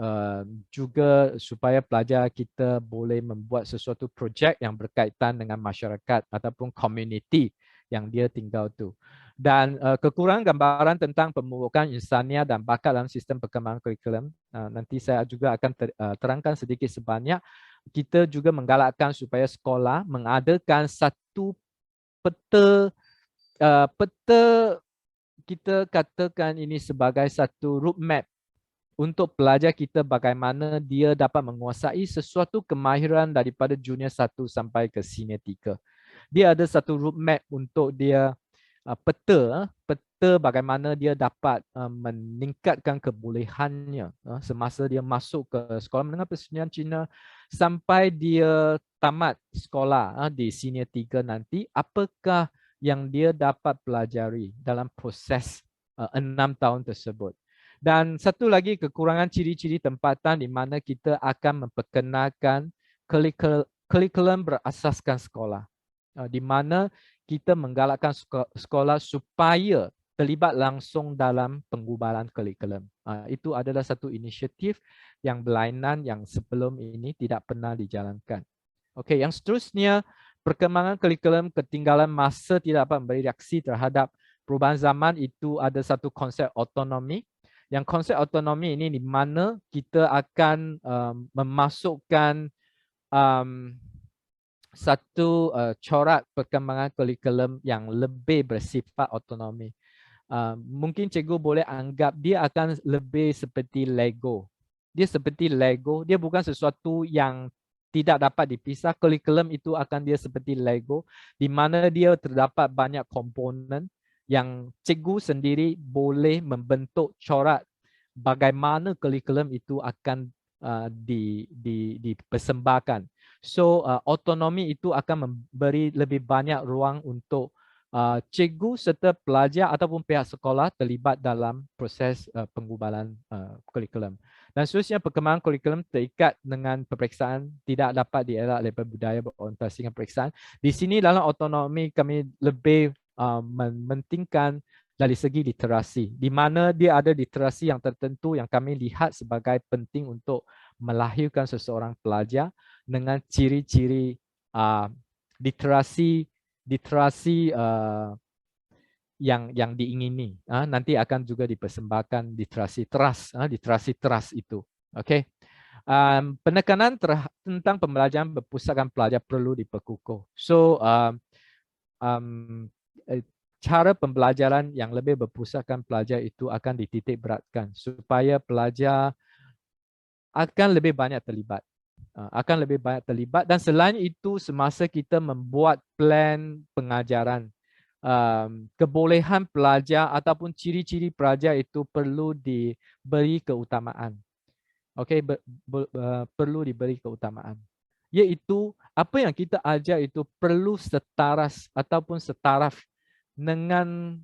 juga supaya pelajar kita boleh membuat sesuatu projek yang berkaitan dengan masyarakat ataupun komuniti yang dia tinggal tu. Dan kekurangan gambaran tentang pemupukan insania dan bakat dalam sistem perkembangan kurikulum. Nanti saya juga akan terangkan sedikit sebanyak. Kita juga menggalakkan supaya sekolah mengadakan satu peta kita katakan ini sebagai satu roadmap untuk pelajar kita bagaimana dia dapat menguasai sesuatu kemahiran daripada junior 1 sampai ke senior 3. Dia ada satu roadmap untuk dia peta bagaimana dia dapat meningkatkan kebolehannya semasa dia masuk ke sekolah menengah persendirian Cina sampai dia tamat sekolah di senior 3 nanti, apakah yang dia dapat pelajari dalam proses 6 tahun tersebut. Dan satu lagi kekurangan ciri-ciri tempatan di mana kita akan memperkenalkan kurikulum berasaskan sekolah. Di mana kita menggalakkan sekolah supaya terlibat langsung dalam pengubahan kurikulum. Itu adalah satu inisiatif yang berlainan yang sebelum ini tidak pernah dijalankan. Okey, yang seterusnya, perkembangan kurikulum ketinggalan masa tidak dapat memberi reaksi terhadap perubahan zaman. Itu ada satu konsep autonomi. Yang konsep autonomi ini di mana kita akan memasukkan satu corak perkembangan kurikulum yang lebih bersifat autonomi. Mungkin cikgu boleh anggap dia akan lebih seperti Lego. Dia seperti Lego, dia bukan sesuatu yang tidak dapat dipisah. Kurikulum itu akan dia seperti Lego di mana dia terdapat banyak komponen yang cikgu sendiri boleh membentuk corak bagaimana kurikulum itu akan dipersembahkan. So autonomi itu akan memberi lebih banyak ruang untuk cikgu serta pelajar ataupun pihak sekolah terlibat dalam proses pengubahan kurikulum. Dan seterusnya, perkembangan kurikulum terikat dengan peperiksaan, tidak dapat dielak label budaya berorientasi dengan peperiksaan. Di sini dalam autonomi kami lebih mementingkan dari segi literasi, di mana dia ada literasi yang tertentu yang kami lihat sebagai penting untuk melahirkan seseorang pelajar dengan ciri-ciri literasi yang diingini. Nanti akan juga dipersembahkan literasi teras itu. Okey. Penekanan tentang pembelajaran berpusatkan pelajar perlu diperkukuh. So cara pembelajaran yang lebih berpusatkan pelajar itu akan dititik beratkan supaya pelajar akan lebih banyak terlibat. Dan selain itu, semasa kita membuat plan pengajaran, kebolehan pelajar ataupun ciri-ciri pelajar itu perlu diberi keutamaan. Okey, perlu diberi keutamaan. Iaitu apa yang kita ajar itu perlu setaras ataupun setaraf dengan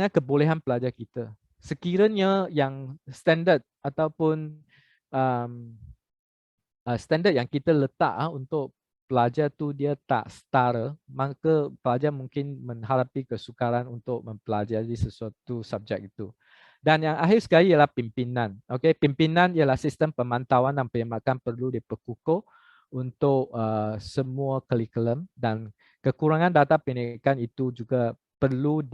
kebolehan pelajar kita. Sekiranya yang standard ataupun standard yang kita letak untuk pelajar tu dia tak setara, maka pelajar mungkin menghadapi kesukaran untuk mempelajari sesuatu subjek itu. Dan yang akhir sekali ialah pimpinan. Okey, pimpinan ialah sistem pemantauan dan perkhidmatan perlu diperkukuh untuk semua kurikulum, dan kekurangan data pendidikan itu juga perlu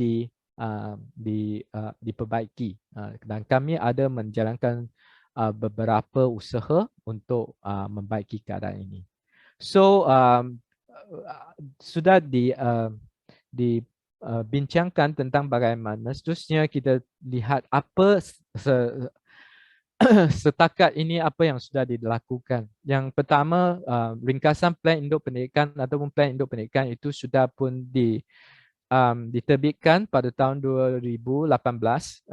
diperbaiki. Dan kami ada menjalankan beberapa usaha untuk membaiki keadaan ini. So sudah dibincangkan tentang bagaimana. Seterusnya kita lihat apa setakat ini apa yang sudah dilakukan. Yang pertama, ringkasan plan induk pendidikan ataupun plan induk pendidikan itu sudah pun diterbitkan pada tahun 2018.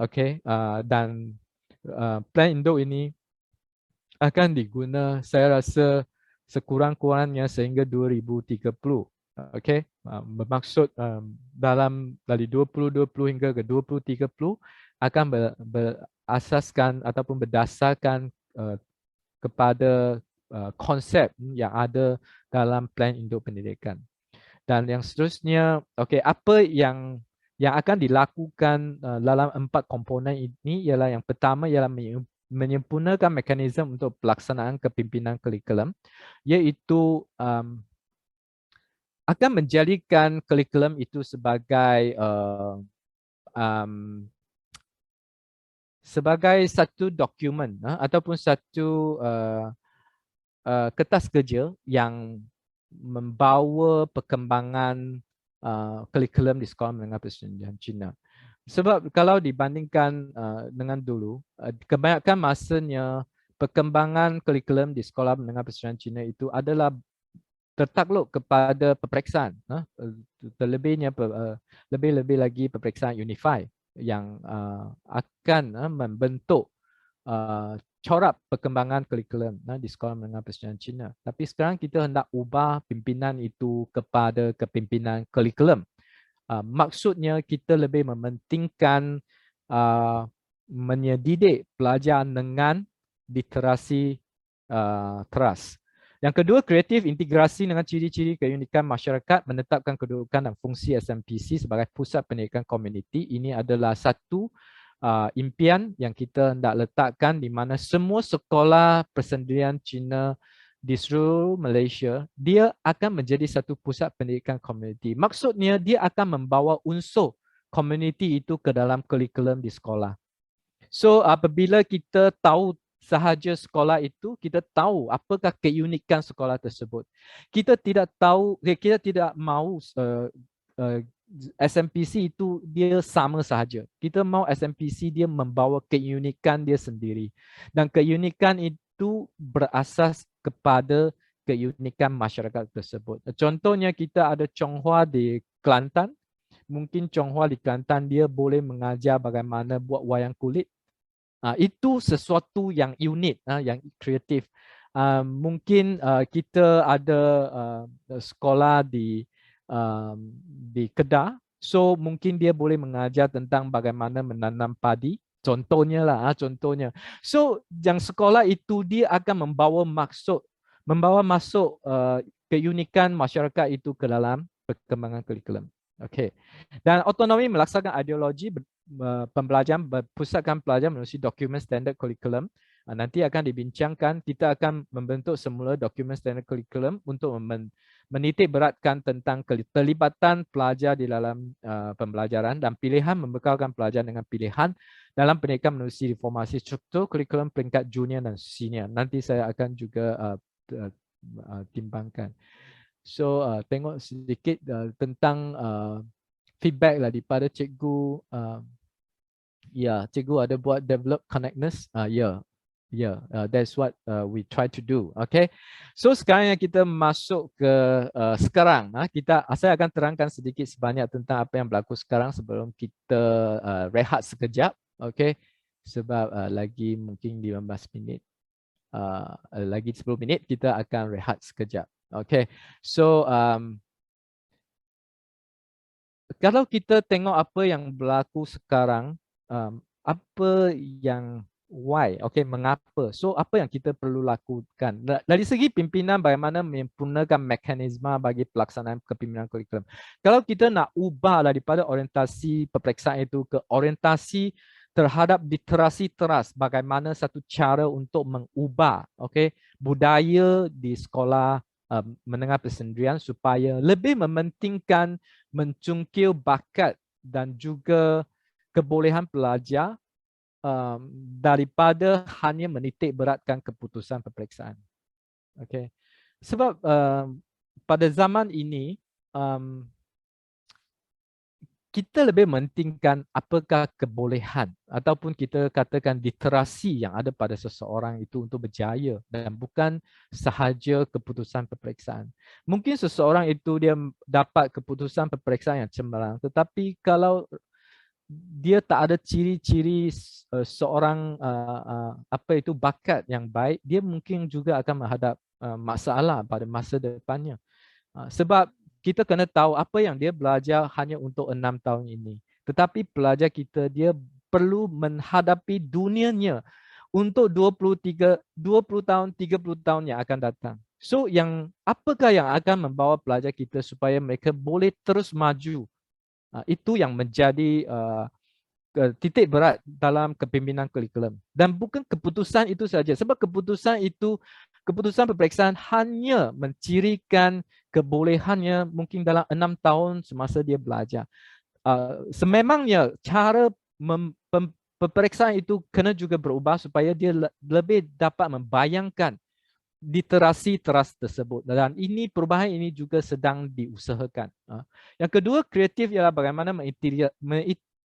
Okey, dan plan induk ini akan diguna saya rasa sekurang-kurangnya sehingga 2030. Okey, bermaksud dalam dari 2020 hingga ke 2030 akan berasaskan ataupun berdasarkan kepada konsep yang ada dalam plan induk pendidikan. Dan yang seterusnya, okey, apa yang akan dilakukan dalam 4 komponen ini ialah yang pertama ialah menyempurnakan mekanisme untuk pelaksanaan kepimpinan kurikulum, iaitu akan menjadikan kurikulum itu sebagai satu dokumen ataupun satu kertas kerja yang membawa perkembangan kurikulum di sekolah menengah persenjataan Cina. Sebab kalau dibandingkan dengan dulu, kebanyakan masanya perkembangan kurikulum di sekolah menengah persenjataan Cina itu adalah tertakluk kepada peperiksaan. Lebih lagi peperiksaan Unify yang akan membentuk corak perkembangan kurikulum di sekolah menengah persenjataan Cina. Tapi sekarang kita hendak ubah pimpinan itu kepada kepimpinan kurikulum. Maksudnya kita lebih mementingkan menyedidik pelajar dengan literasi teras. Yang kedua, kreatif integrasi dengan ciri-ciri keunikan masyarakat, menetapkan kedudukan dan fungsi SMPC sebagai pusat pendidikan komuniti. Ini adalah satu impian yang kita hendak letakkan di mana semua sekolah persendirian Cina di seluruh Malaysia, dia akan menjadi satu pusat pendidikan komuniti. Maksudnya dia akan membawa unsur komuniti itu ke dalam kurikulum di sekolah. So apabila kita tahu sahaja sekolah itu, kita tahu apakah keunikan sekolah tersebut. Kita tidak mahu SMPC itu dia sama sahaja. Kita mahu SMPC dia membawa keunikan dia sendiri. Dan keunikan itu berasas kepada keunikan masyarakat tersebut. Contohnya kita ada Chonghua di Kelantan. mungkin Chong Hua di Kelantan dia boleh mengajar bagaimana buat wayang kulit. Itu sesuatu yang unik, yang kreatif. Mungkin kita ada sekolah di Kedah, so mungkin dia boleh mengajar tentang bagaimana menanam padi. Contohnya lah, contohnya. So yang sekolah itu dia akan membawa masuk keunikan masyarakat itu ke dalam perkembangan kurikulum. Okey. Dan autonomi melaksanakan ideologi pembelajaran berpusatkan pelajaran melalui dokumen standard kurikulum. Nanti akan dibincangkan, kita akan membentuk semula dokumen standard kurikulum untuk menitik beratkan tentang keterlibatan pelajar di dalam pembelajaran dan pilihan membekalkan pelajar dengan pilihan dalam pendidikan menerusi reformasi struktur kurikulum peringkat junior dan senior. Nanti saya akan juga timbangkan. So tengok sedikit tentang feedback lah daripada cikgu. Cikgu ada buat develop connectedness. That's what we try to do. Okay. So sekarang yang kita masuk ke sekarang, saya akan terangkan sedikit sebanyak tentang apa yang berlaku sekarang sebelum kita rehat sekejap. Okay. Sebab lagi mungkin 15 minit. Lagi 10 minit kita akan rehat sekejap. Okay. So kalau kita tengok apa yang berlaku sekarang, apa yang why, mengapa? So apa yang kita perlu lakukan? Dari segi pimpinan, bagaimana mempunyai mekanisme bagi pelaksanaan kepimpinan kurikulum. Kalau kita nak ubah daripada orientasi peperiksaan itu ke orientasi terhadap literasi teras, bagaimana satu cara untuk mengubah budaya di sekolah menengah persendirian supaya lebih mementingkan mencungkil bakat dan juga kebolehan pelajar daripada hanya menitik beratkan keputusan peperiksaan. Sebab pada zaman ini kita lebih mementingkan apakah kebolehan ataupun kita katakan literasi yang ada pada seseorang itu untuk berjaya dan bukan sahaja keputusan peperiksaan. Mungkin seseorang itu dia dapat keputusan peperiksaan yang cemerlang, tetapi kalau dia tak ada ciri-ciri seorang bakat yang baik, dia mungkin juga akan menghadap masalah pada masa depannya. Sebab kita kena tahu apa yang dia belajar hanya untuk 6 tahun ini. Tetapi pelajar kita dia perlu menghadapi dunianya untuk 20 tahun, 30 tahun yang akan datang. So apakah yang akan membawa pelajar kita supaya mereka boleh terus maju? Itu yang menjadi titik berat dalam kepimpinan kurikulum. Dan bukan keputusan itu saja. Sebab keputusan peperiksaan hanya mencirikan kebolehannya mungkin dalam 6 tahun semasa dia belajar. Sememangnya cara peperiksaan itu kena juga berubah supaya dia lebih dapat membayangkan literasi teras tersebut. Dan perubahan ini juga sedang diusahakan. Yang kedua, kreatif ialah bagaimana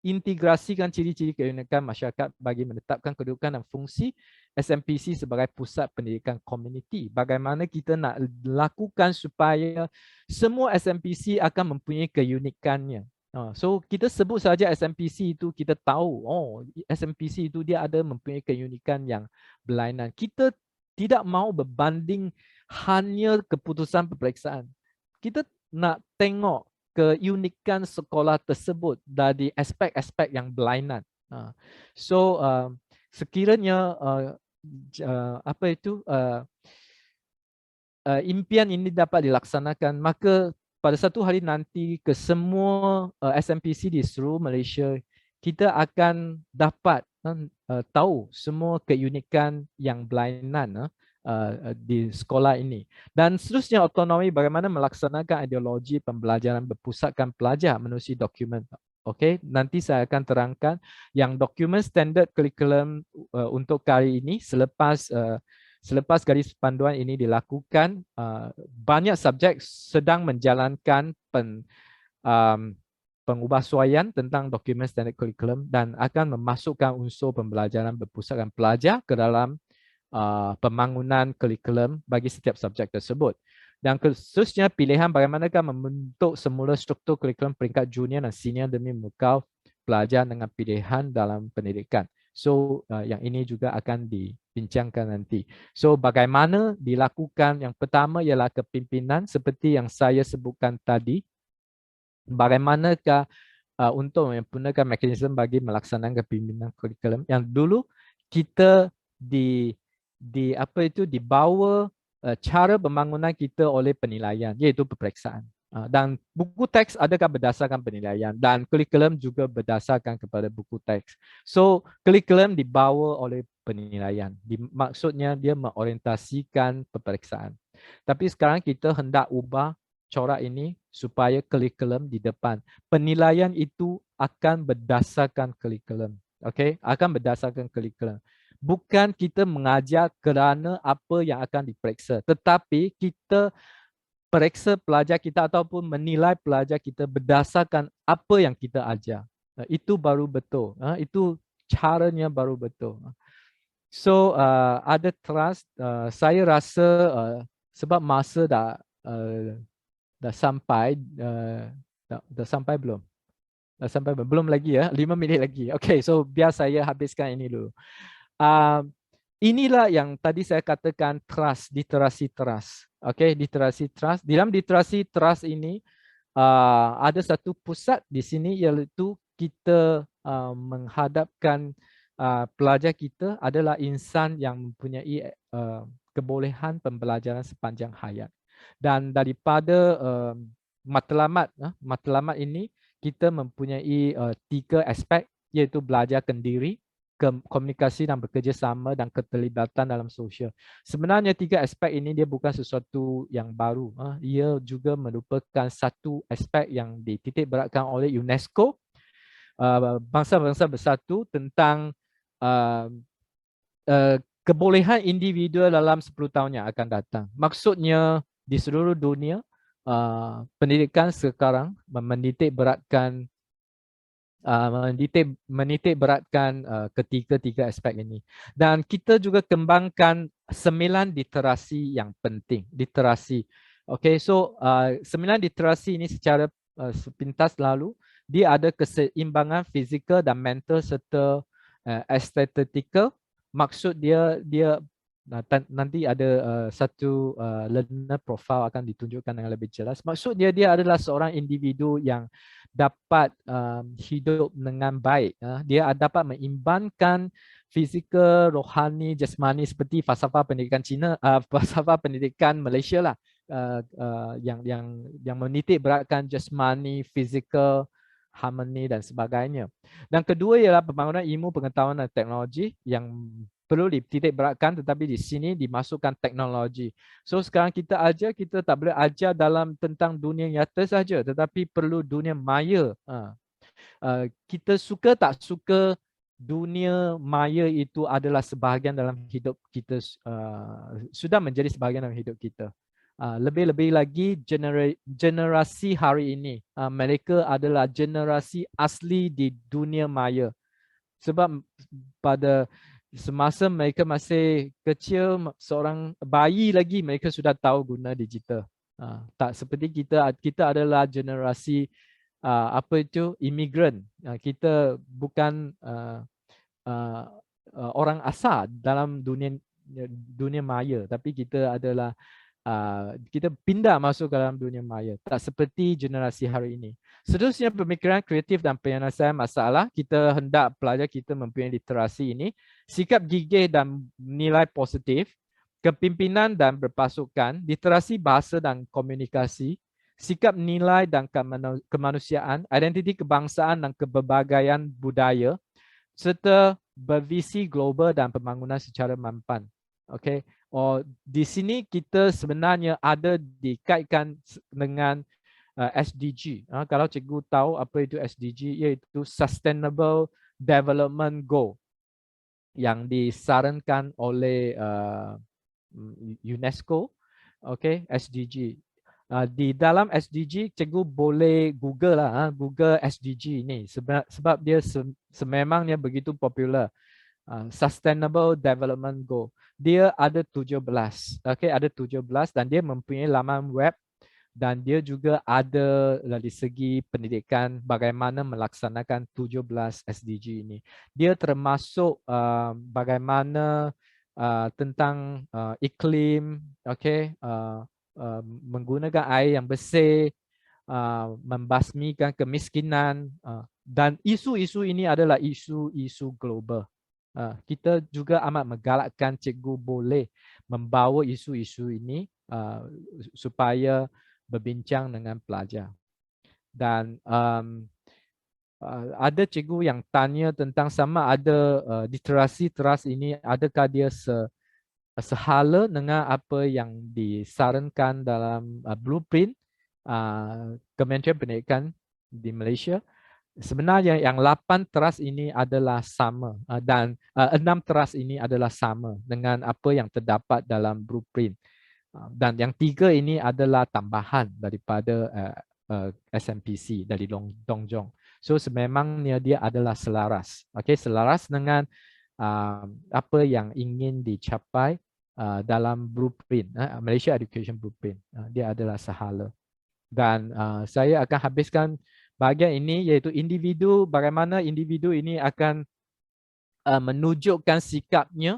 integrasikan ciri-ciri keunikan masyarakat bagi menetapkan kedudukan dan fungsi SMPC sebagai pusat pendidikan komuniti. Bagaimana kita nak lakukan supaya semua SMPC akan mempunyai keunikannya. So kita sebut saja SMPC itu kita tahu, SMPC itu dia ada mempunyai keunikan yang berlainan. Kita tidak mau berbanding hanya keputusan peperiksaan. Kita nak tengok keunikan sekolah tersebut dari aspek-aspek yang berlainan. So sekiranya impian ini dapat dilaksanakan, maka pada satu hari nanti ke semua SMPC di seluruh Malaysia kita akan dapat tahu semua keunikan yang berlainan di sekolah ini. Dan seterusnya autonomi bagaimana melaksanakan ideologi pembelajaran berpusatkan pelajar menerusi dokumen. Nanti saya akan terangkan yang dokumen standard kurikulum untuk kali ini selepas garis panduan ini dilakukan, banyak subjek sedang menjalankan pengubahsuaian tentang dokumen standard kurikulum dan akan memasukkan unsur pembelajaran berpusatkan pelajar ke dalam pembangunan kurikulum bagi setiap subjek tersebut. Dan khususnya pilihan bagaimanakah membentuk semula struktur kurikulum peringkat junior dan senior demi memukau pelajar dengan pilihan dalam pendidikan. So yang ini juga akan dibincangkan nanti. So bagaimana dilakukan, yang pertama ialah kepimpinan seperti yang saya sebutkan tadi. Bagaimanakah untuk mempunyai mekanisme bagi melaksanakan kepimpinan kurikulum yang dulu kita dibawa cara pembangunan kita oleh penilaian, iaitu peperiksaan. Dan buku teks adakah berdasarkan penilaian dan kurikulum juga berdasarkan kepada buku teks. So kurikulum dibawa oleh penilaian. Maksudnya dia mengorientasikan peperiksaan. Tapi sekarang kita hendak ubah corak ini supaya kurikulum di depan. Penilaian itu akan berdasarkan kurikulum. Okey, akan berdasarkan kurikulum. Bukan kita mengajar kerana apa yang akan diperiksa, tetapi kita periksa pelajar kita ataupun menilai pelajar kita berdasarkan apa yang kita ajar. Itu baru betul. Itu caranya baru betul. So ada trust. Saya rasa sebab masa dah sampai, dah sampai belum? Dah sampai belum lagi ya, 5 minit lagi. Okay, so biar saya habiskan ini dulu. Inilah yang tadi saya katakan trust, literasi trust. Okay, literasi trust. Dalam literasi trust ini ada satu pusat di sini, iaitu kita menghadapkan pelajar kita adalah insan yang mempunyai kebolehan pembelajaran sepanjang hayat. Dan daripada matlamat ini kita mempunyai 3 aspek, iaitu belajarkan diri, komunikasi dan bekerjasama dan keterlibatan dalam sosial. Sebenarnya 3 aspek ini dia bukan sesuatu yang baru. Ia juga merupakan satu aspek yang dititik beratkan oleh UNESCO, bangsa-bangsa bersatu, tentang kebolehan individu dalam 10 tahun yang akan datang. Maksudnya di seluruh dunia pendidikan sekarang menitik beratkan ketiga-tiga aspek ini. Dan kita juga kembangkan 9 literasi yang penting. Literasi. Okay, so 9 literasi ini secara sepintas lalu, dia ada keseimbangan fizikal dan mental serta estetika. Maksud dia nanti ada satu learner profile akan ditunjukkan dengan lebih jelas. Maksud dia adalah seorang individu yang dapat hidup dengan baik. Dia dapat mengimbankan fizikal, rohani, jasmani seperti falsafah pendidikan Cina, falsafah pendidikan Malaysia lah, yang menitik beratkan jasmani, fizikal, harmoni dan sebagainya. Dan kedua ialah pembangunan ilmu pengetahuan dan teknologi yang perlu dititik beratkan, tetapi di sini dimasukkan teknologi. So sekarang kita ajar, kita tak boleh ajar dalam tentang dunia nyata saja, tetapi perlu dunia maya. Kita suka tak suka, dunia maya itu adalah sebahagian dalam hidup kita, sudah menjadi sebahagian dalam hidup kita. Lebih-lebih lagi generasi hari ini, mereka adalah generasi asli di dunia maya. Sebab pada semasa mereka masih kecil, seorang bayi lagi, mereka sudah tahu guna digital. Tak seperti kita adalah generasi imigran. Kita bukan orang asal dalam dunia maya, tapi kita adalah kita pindah masuk ke dalam dunia maya. Tak seperti generasi hari ini. Seterusnya, pemikiran kreatif dan penyelesaian masalah. Kita hendak pelajar kita mempunyai literasi ini. Sikap gigih dan nilai positif. Kepimpinan dan berpasukan. Literasi bahasa dan komunikasi. Sikap nilai dan kemanusiaan. Identiti kebangsaan dan keberbagai budaya. Serta bervisi global dan pembangunan secara mampan. Okay. Di sini kita sebenarnya ada dikaitkan dengan SDG. Kalau cikgu tahu apa itu SDG, iaitu Sustainable Development Goal yang disarankan oleh UNESCO. Okay, SDG. Di dalam SDG, cikgu boleh Google lah, Google SDG ni sebab dia sememangnya begitu popular. Sustainable Development Goal. Dia ada 17, okay, ada 17 dan dia mempunyai laman web dan dia juga ada dari segi pendidikan bagaimana melaksanakan 17 SDG ini. Dia termasuk bagaimana tentang iklim, okay, menggunakan air yang bersih, membasmikan kemiskinan, dan isu-isu ini adalah isu-isu global. Kita juga amat menggalakkan cikgu boleh membawa isu-isu ini supaya berbincang dengan pelajar. Dan ada cikgu yang tanya tentang sama ada literasi trust ini adakah dia sehala dengan apa yang disarankan dalam blueprint Kementerian Pendidikan di Malaysia. Sebenarnya yang 8 trust ini adalah sama dan 6 trust ini adalah sama dengan apa yang terdapat dalam blueprint. Dan yang 3 ini adalah tambahan daripada SMPC dari Dong Jong. So sememangnya dia adalah selaras. Okay, selaras dengan apa yang ingin dicapai dalam blueprint, Malaysia Education Blueprint. Dia adalah sehala. Dan saya akan habiskan bahagian ini iaitu individu, bagaimana individu ini akan menunjukkan sikapnya.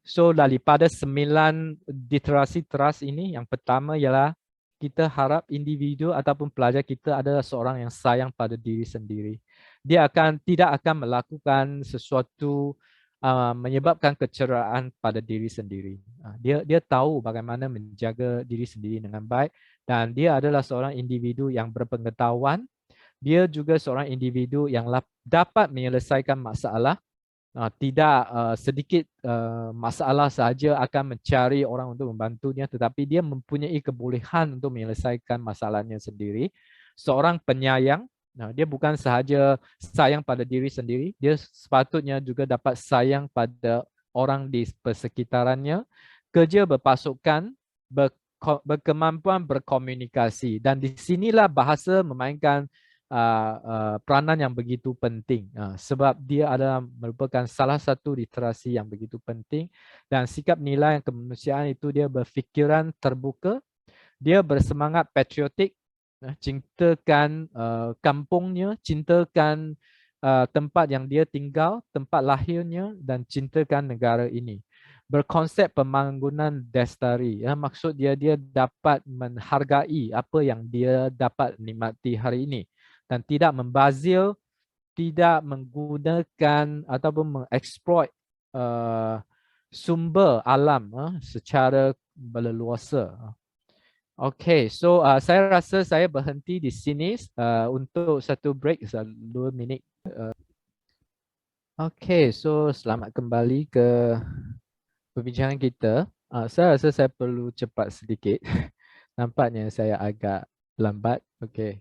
So daripada 9 literasi trust ini, yang pertama ialah kita harap individu ataupun pelajar kita adalah seorang yang sayang pada diri sendiri. Dia tidak akan melakukan sesuatu menyebabkan kecederaan pada diri sendiri. Dia tahu bagaimana menjaga diri sendiri dengan baik dan dia adalah seorang individu yang berpengetahuan. Dia juga seorang individu yang dapat menyelesaikan masalah. Tidak sedikit masalah sahaja akan mencari orang untuk membantunya, tetapi dia mempunyai kebolehan untuk menyelesaikan masalahnya sendiri. Seorang penyayang, dia bukan sahaja sayang pada diri sendiri, dia sepatutnya juga dapat sayang pada orang di persekitarannya, kerja berpasukan, berkemampuan berkomunikasi, dan di sinilah bahasa memainkan peranan yang begitu penting sebab dia adalah merupakan salah satu literasi yang begitu penting. Dan sikap nilai yang kemanusiaan itu dia berfikiran terbuka, dia bersemangat patriotik, cintakan kampungnya, cintakan tempat yang dia tinggal, tempat lahirnya, dan cintakan negara ini. Berkonsep pembangunan lestari, maksud dia dapat menghargai apa yang dia dapat nikmati hari ini dan tidak membazir, tidak menggunakan ataupun mengeksploit sumber alam secara berleluasa. Okay, so saya rasa saya berhenti di sini untuk satu break 2 minit. Okay, so selamat kembali ke perbincangan kita. Saya rasa saya perlu cepat sedikit. Nampaknya saya agak lambat. Okay.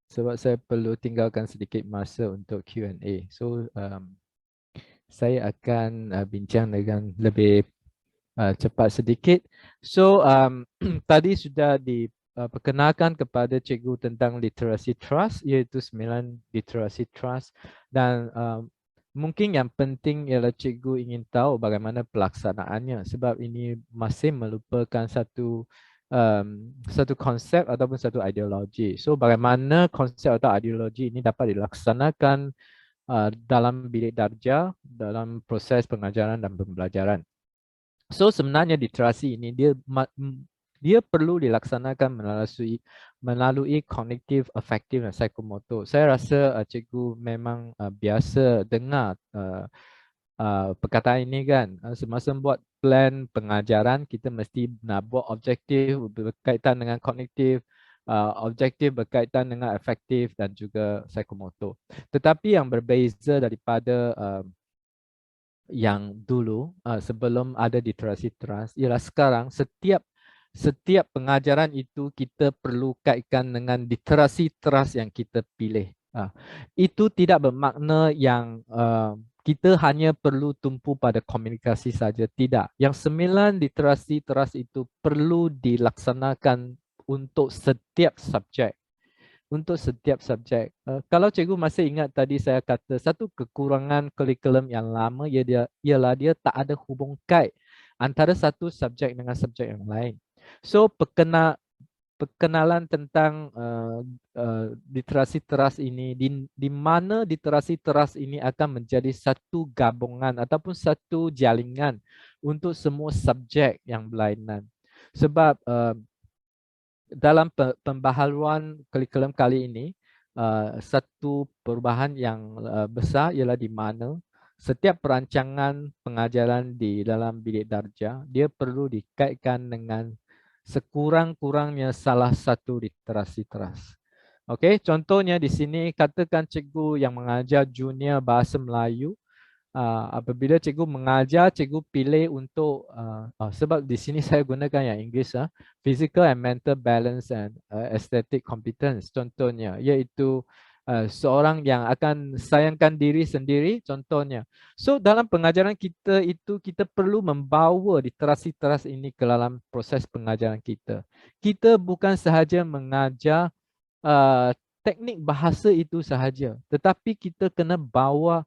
Sebab saya perlu tinggalkan sedikit masa untuk Q&A. So, saya akan bincang dengan lebih cepat sedikit. So, tadi sudah diperkenalkan kepada cikgu tentang literasi trust, iaitu 9 literasi trust. Dan mungkin yang penting ialah cikgu ingin tahu bagaimana pelaksanaannya. Sebab ini masih merupakan satu konsep ataupun satu ideologi. So bagaimana konsep atau ideologi ini dapat dilaksanakan dalam bilik darjah, dalam proses pengajaran dan pembelajaran. So sebenarnya literasi ini dia perlu dilaksanakan melalui kognitif, afektif dan psikomotor. Saya rasa cikgu memang biasa dengar perkataan ini kan. Semasa buat plan pengajaran, kita mesti nak buat objektif berkaitan dengan kognitif, objektif berkaitan dengan afektif dan juga psikomotor. Tetapi yang berbeza daripada yang dulu sebelum ada literasi trust ialah sekarang setiap pengajaran itu kita perlu kaitkan dengan literasi trust yang kita pilih. Itu tidak bermakna yang kita hanya perlu tumpu pada komunikasi saja. Tidak. Yang 9 literasi trust itu perlu dilaksanakan untuk setiap subjek. untuk setiap subjek. Kalau cikgu masih ingat tadi saya kata satu kekurangan kurikulum yang lama ialah dia tak ada hubung kait antara satu subjek dengan subjek yang lain. So perkenalan tentang literasi teras ini di mana literasi teras ini akan menjadi satu gabungan ataupun satu jaringan untuk semua subjek yang berlainan. Sebab dalam pembaharuan kurikulum kali ini, satu perubahan yang besar ialah di mana setiap perancangan pengajaran di dalam bilik darjah dia perlu dikaitkan dengan sekurang-kurangnya salah satu literasi teras. Okey, contohnya di sini katakan cikgu yang mengajar junior bahasa Melayu, apabila cikgu mengajar, cikgu pilih untuk sebab di sini saya gunakan yang Inggeris, physical and mental balance and aesthetic competence contohnya, iaitu seorang yang akan sayangkan diri sendiri contohnya. So dalam pengajaran kita itu kita perlu membawa literasi teras ini ke dalam proses pengajaran kita. Kita bukan sahaja mengajar teknik bahasa itu sahaja, tetapi kita kena bawa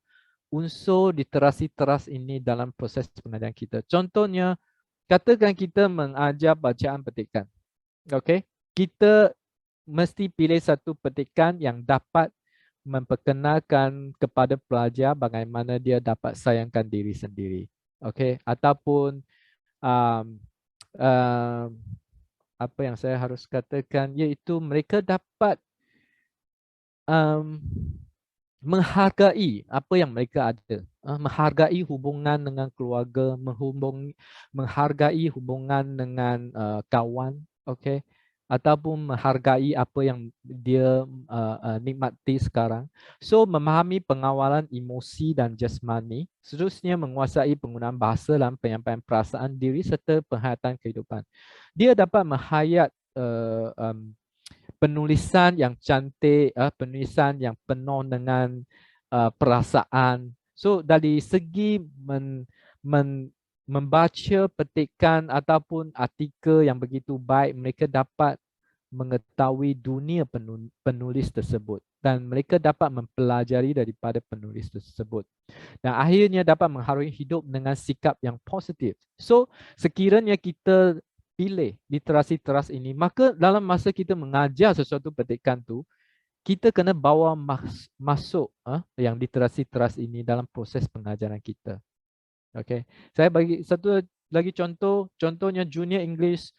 unsur literasi teras ini dalam proses pengajaran kita. Contohnya, katakan kita mengajar bacaan petikan. Okey, kita mesti pilih satu petikan yang dapat memperkenalkan kepada pelajar bagaimana dia dapat sayangkan diri sendiri. Okey, ataupun apa yang saya harus katakan iaitu mereka dapat menghargai apa yang mereka ada, menghargai hubungan dengan keluarga, menghargai hubungan dengan kawan, okey, ataupun menghargai apa yang dia nikmati sekarang. So memahami pengawalan emosi dan jasmani, seterusnya menguasai penggunaan bahasa dalam penyampaian perasaan diri serta penghayatan kehidupan. Dia dapat menghayat penulisan yang cantik, penulisan yang penuh dengan perasaan. So dari segi membaca petikan ataupun artikel yang begitu baik, mereka dapat mengetahui dunia penulis tersebut dan mereka dapat mempelajari daripada penulis tersebut. Dan akhirnya dapat mengharui hidup dengan sikap yang positif. So sekiranya kita pilih literasi teras ini, maka dalam masa kita mengajar sesuatu petikan tu, kita kena bawa masuk yang literasi teras ini dalam proses pengajaran kita. Okey, saya bagi satu lagi contoh. Contohnya junior English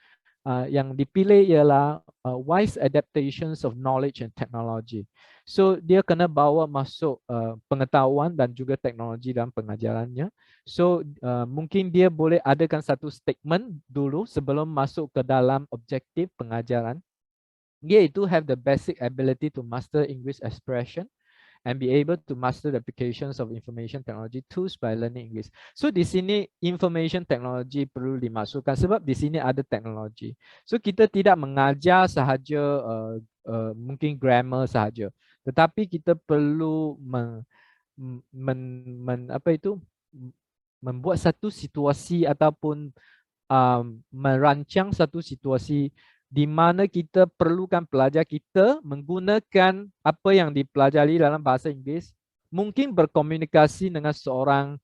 yang dipilih ialah wise adaptations of knowledge and technology. So dia kena bawa masuk pengetahuan dan juga teknologi dalam pengajarannya. So mungkin dia boleh adakan satu statement dulu sebelum masuk ke dalam objektif pengajaran, iaitu have the basic ability to master English expression and be able to master the applications of information technology tools by learning English. So di sini information technology perlu dimasukkan sebab di sini ada teknologi. So kita tidak mengajar sahaja mungkin grammar sahaja, tetapi kita perlu membuat satu situasi ataupun merancang satu situasi di mana kita perlukan pelajar kita menggunakan apa yang dipelajari dalam bahasa Inggeris, mungkin berkomunikasi dengan seorang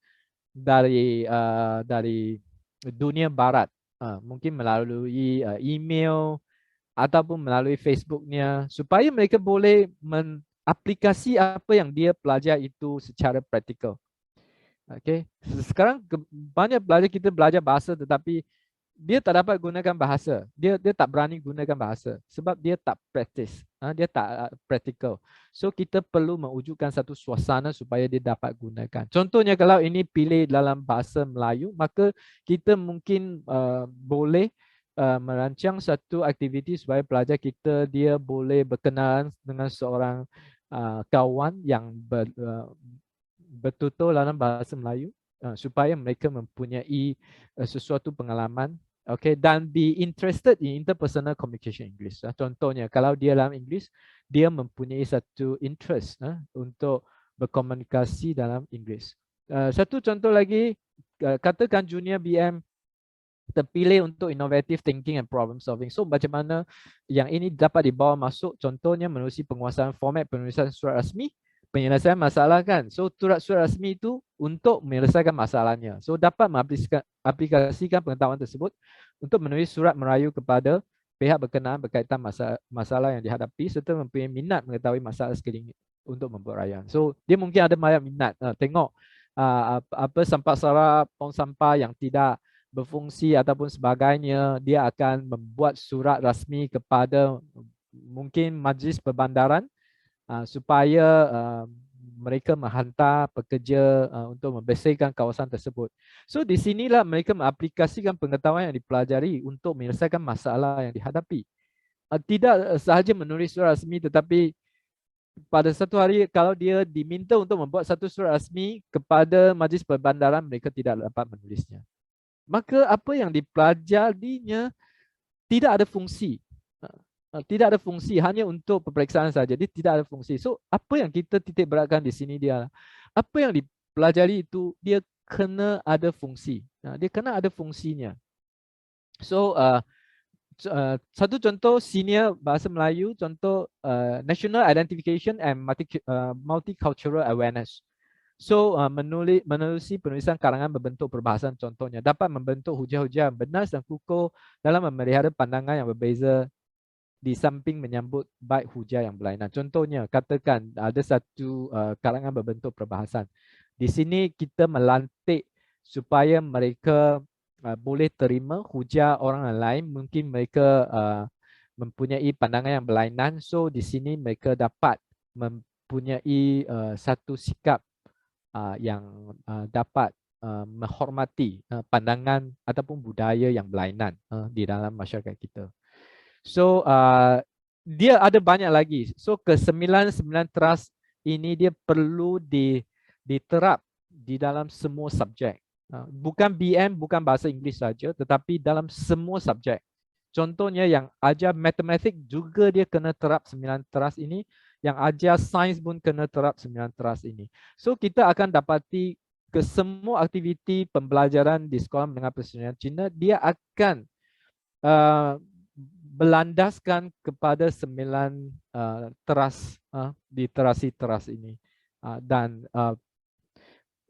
dari dunia barat, mungkin melalui email ataupun melalui Facebook-nya, supaya mereka boleh mengaplikasi apa yang dia pelajar itu secara praktikal. Okey, sekarang banyak pelajar kita belajar bahasa tetapi dia tak dapat gunakan bahasa. Dia tak berani gunakan bahasa sebab dia tak praktis. Dia tak praktikal. So kita perlu mewujudkan satu suasana supaya dia dapat gunakan. Contohnya kalau ini pilih dalam bahasa Melayu, maka kita mungkin boleh merancang satu aktiviti supaya pelajar kita dia boleh berkenalan dengan seorang kawan yang bertutur dalam bahasa Melayu supaya mereka mempunyai sesuatu pengalaman. Okay, dan be interested in interpersonal communication English. Contohnya, kalau dia dalam English, dia mempunyai satu interest untuk berkomunikasi dalam English. Satu contoh lagi, katakan junior BM terpilih untuk innovative thinking and problem solving. So macam mana yang ini dapat dibawa masuk, contohnya menerusi penguasaan format penulisan surat rasmi, penyelesaian masalah kan. So surat rasmi itu untuk menyelesaikan masalahnya. So dapat aplikasikan pengetahuan tersebut untuk menulis surat merayu kepada pihak berkenaan berkaitan masalah yang dihadapi serta mempunyai minat mengetahui masalah sekeliling untuk membuat rayuan. So dia mungkin ada banyak minat. Tengok apa sampah sarap, tong sampah yang tidak berfungsi ataupun sebagainya, dia akan membuat surat rasmi kepada mungkin majlis perbandaran supaya mereka menghantar pekerja untuk membersihkan kawasan tersebut. So di sinilah mereka mengaplikasikan pengetahuan yang dipelajari untuk menyelesaikan masalah yang dihadapi. Tidak sahaja menulis surat rasmi, tetapi pada satu hari kalau dia diminta untuk membuat satu surat rasmi kepada majlis perbandaran, mereka tidak dapat menulisnya. Maka apa yang dipelajarinya tidak ada fungsi. Tidak ada fungsi, hanya untuk peperiksaan saja. Dia tidak ada fungsi. So apa yang kita titik beratkan di sini dia, apa yang dipelajari itu dia kena ada fungsi. Dia kena ada fungsinya. So satu contoh senior bahasa Melayu, contoh National Identification and Multicultural Awareness. So menerusi penulisan karangan berbentuk perbahasan, contohnya dapat membentuk hujah-hujah benar dan kukuh dalam memelihara pandangan yang berbeza di samping menyambut baik hujah yang berlainan. Contohnya katakan ada satu karangan berbentuk perbahasan. Di sini kita melantik supaya mereka boleh terima hujah orang lain, mungkin mereka mempunyai pandangan yang berlainan. So di sini mereka dapat mempunyai satu sikap yang dapat menghormati pandangan ataupun budaya yang berlainan di dalam masyarakat kita. So dia ada banyak lagi. So ke-9 trust ini dia perlu diterap di dalam semua subjek. Bukan BM, bukan bahasa Inggeris saja, tetapi dalam semua subjek. Contohnya yang ajar matematik juga dia kena terap 9 trust ini. Yang ajar sains pun kena terap 9 trust ini. So kita akan dapati ke semua aktiviti pembelajaran di sekolah menengah persendirian Cina, dia akan berlandaskan kepada 9 trust, literasi trust ini. Dan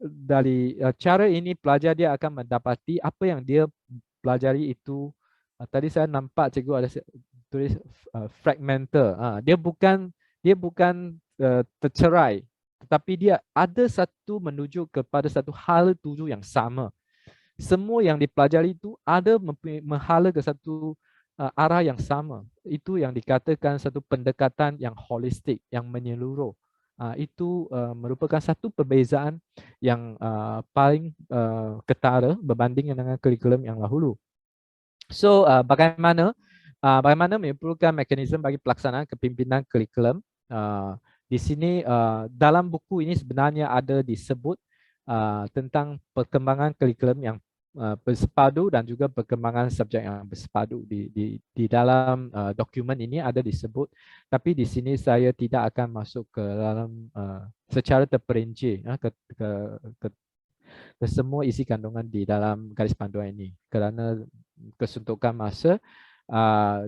dari cara ini pelajar dia akan mendapati apa yang dia pelajari itu. Tadi saya nampak cikgu ada tulis fragmental. Dia bukan tercerai, tetapi dia ada satu menuju kepada satu hal tuju yang sama. Semua yang dipelajari itu ada menghala ke satu arah yang sama. Itu yang dikatakan satu pendekatan yang holistik, yang menyeluruh. Itu merupakan satu perbezaan yang paling ketara berbanding dengan kurikulum yang dahulu. So bagaimana memerlukan mekanisme bagi pelaksanaan kepimpinan kurikulum. Di sini dalam buku ini sebenarnya ada disebut tentang perkembangan kurikulum yang bersepadu dan juga perkembangan subjek yang bersepadu. Di dalam dokumen ini ada disebut, tapi di sini saya tidak akan masuk ke dalam secara terperinci ke semua isi kandungan di dalam garis panduan ini kerana kesuntukan masa.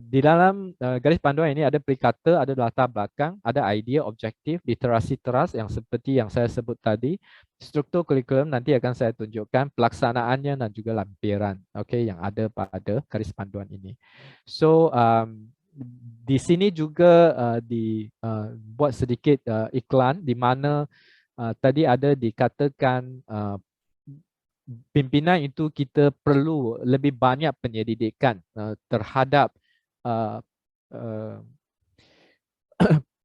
Di dalam garis panduan ini ada perikata, ada latar belakang, ada idea, objektif, literasi trust yang seperti yang saya sebut tadi. Struktur kurikulum nanti akan saya tunjukkan, pelaksanaannya dan juga lampiran yang ada pada garis panduan ini. So di sini juga dibuat sedikit iklan di mana tadi ada dikatakan pimpinan itu kita perlu lebih banyak penyelidikan terhadap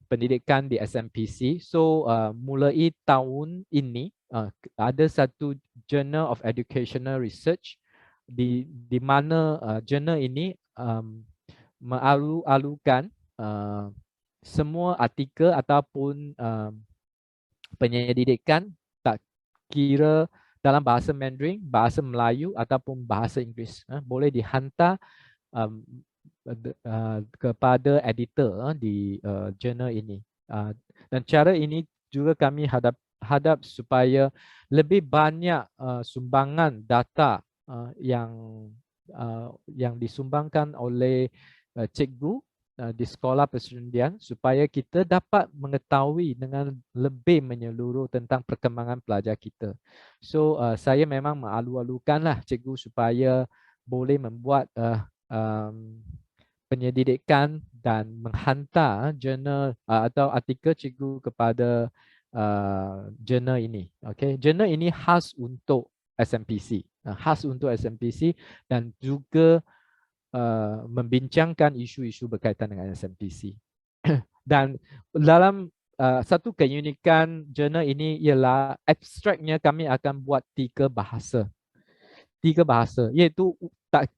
pendidikan di SMPC. So mulai tahun ini ada satu Journal of Educational Research di mana jurnal ini mengalu-alukan semua artikel ataupun penyelidikan, tak kira dalam bahasa Mandarin, bahasa Melayu ataupun bahasa Inggeris, boleh dihantar kepada editor di jurnal ini. Dan cara ini juga kami hadap supaya lebih banyak sumbangan data yang yang disumbangkan oleh cikgu di sekolah persendian supaya kita dapat mengetahui dengan lebih menyeluruh tentang perkembangan pelajar kita. So saya memang mengalu-alukanlah cikgu supaya boleh membuat penyelidikan dan menghantar jurnal atau artikel cikgu kepada jurnal ini. Okay, jurnal ini khas untuk SMPC, khas untuk SMPC dan juga membincangkan isu-isu berkaitan dengan SMPC. Dan dalam satu keunikan jurnal ini ialah abstraknya kami akan buat 3 bahasa. 3 bahasa iaitu tak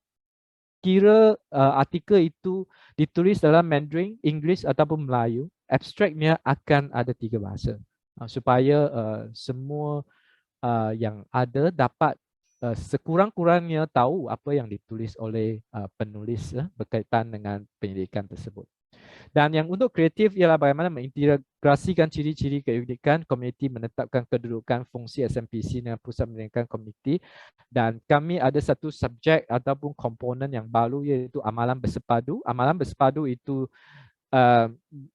kira artikel itu ditulis dalam Mandarin, Inggeris ataupun Melayu, abstraknya akan ada 3 bahasa supaya semua yang ada dapat sekurang-kurangnya tahu apa yang ditulis oleh penulis berkaitan dengan penyelidikan tersebut. Dan yang untuk kreatif ialah bagaimana mengintegrasikan ciri-ciri keunikan komuniti, menetapkan kedudukan fungsi SMPC dengan pusat penyelidikan komuniti. Dan kami ada satu subjek ataupun komponen yang baru iaitu amalan bersepadu. Amalan bersepadu itu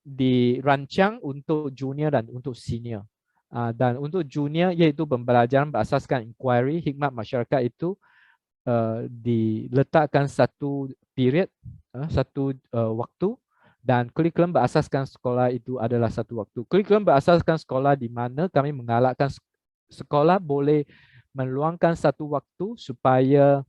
dirancang untuk junior dan untuk senior. Dan untuk junior iaitu pembelajaran berasaskan inquiry, hikmat masyarakat itu diletakkan satu period, satu waktu. Dan kurikulum berasaskan sekolah itu adalah satu waktu. Kurikulum berasaskan sekolah di mana kami menggalakkan sekolah boleh meluangkan satu waktu supaya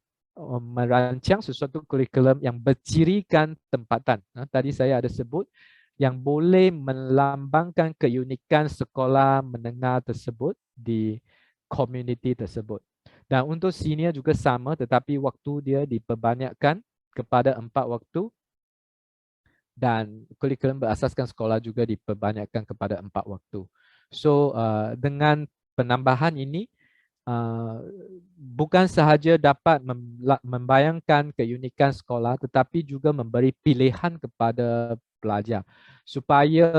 merancang sesuatu kurikulum yang bercirikan tempatan. Tadi saya ada sebut yang boleh melambangkan keunikan sekolah menengah tersebut di komuniti tersebut. Dan untuk senior juga sama, tetapi waktu dia diperbanyakkan kepada 4 waktu. Dan kurikulum berasaskan sekolah juga diperbanyakkan kepada 4 waktu. So dengan penambahan ini bukan sahaja dapat membayangkan keunikan sekolah tetapi juga memberi pilihan kepada pelajar supaya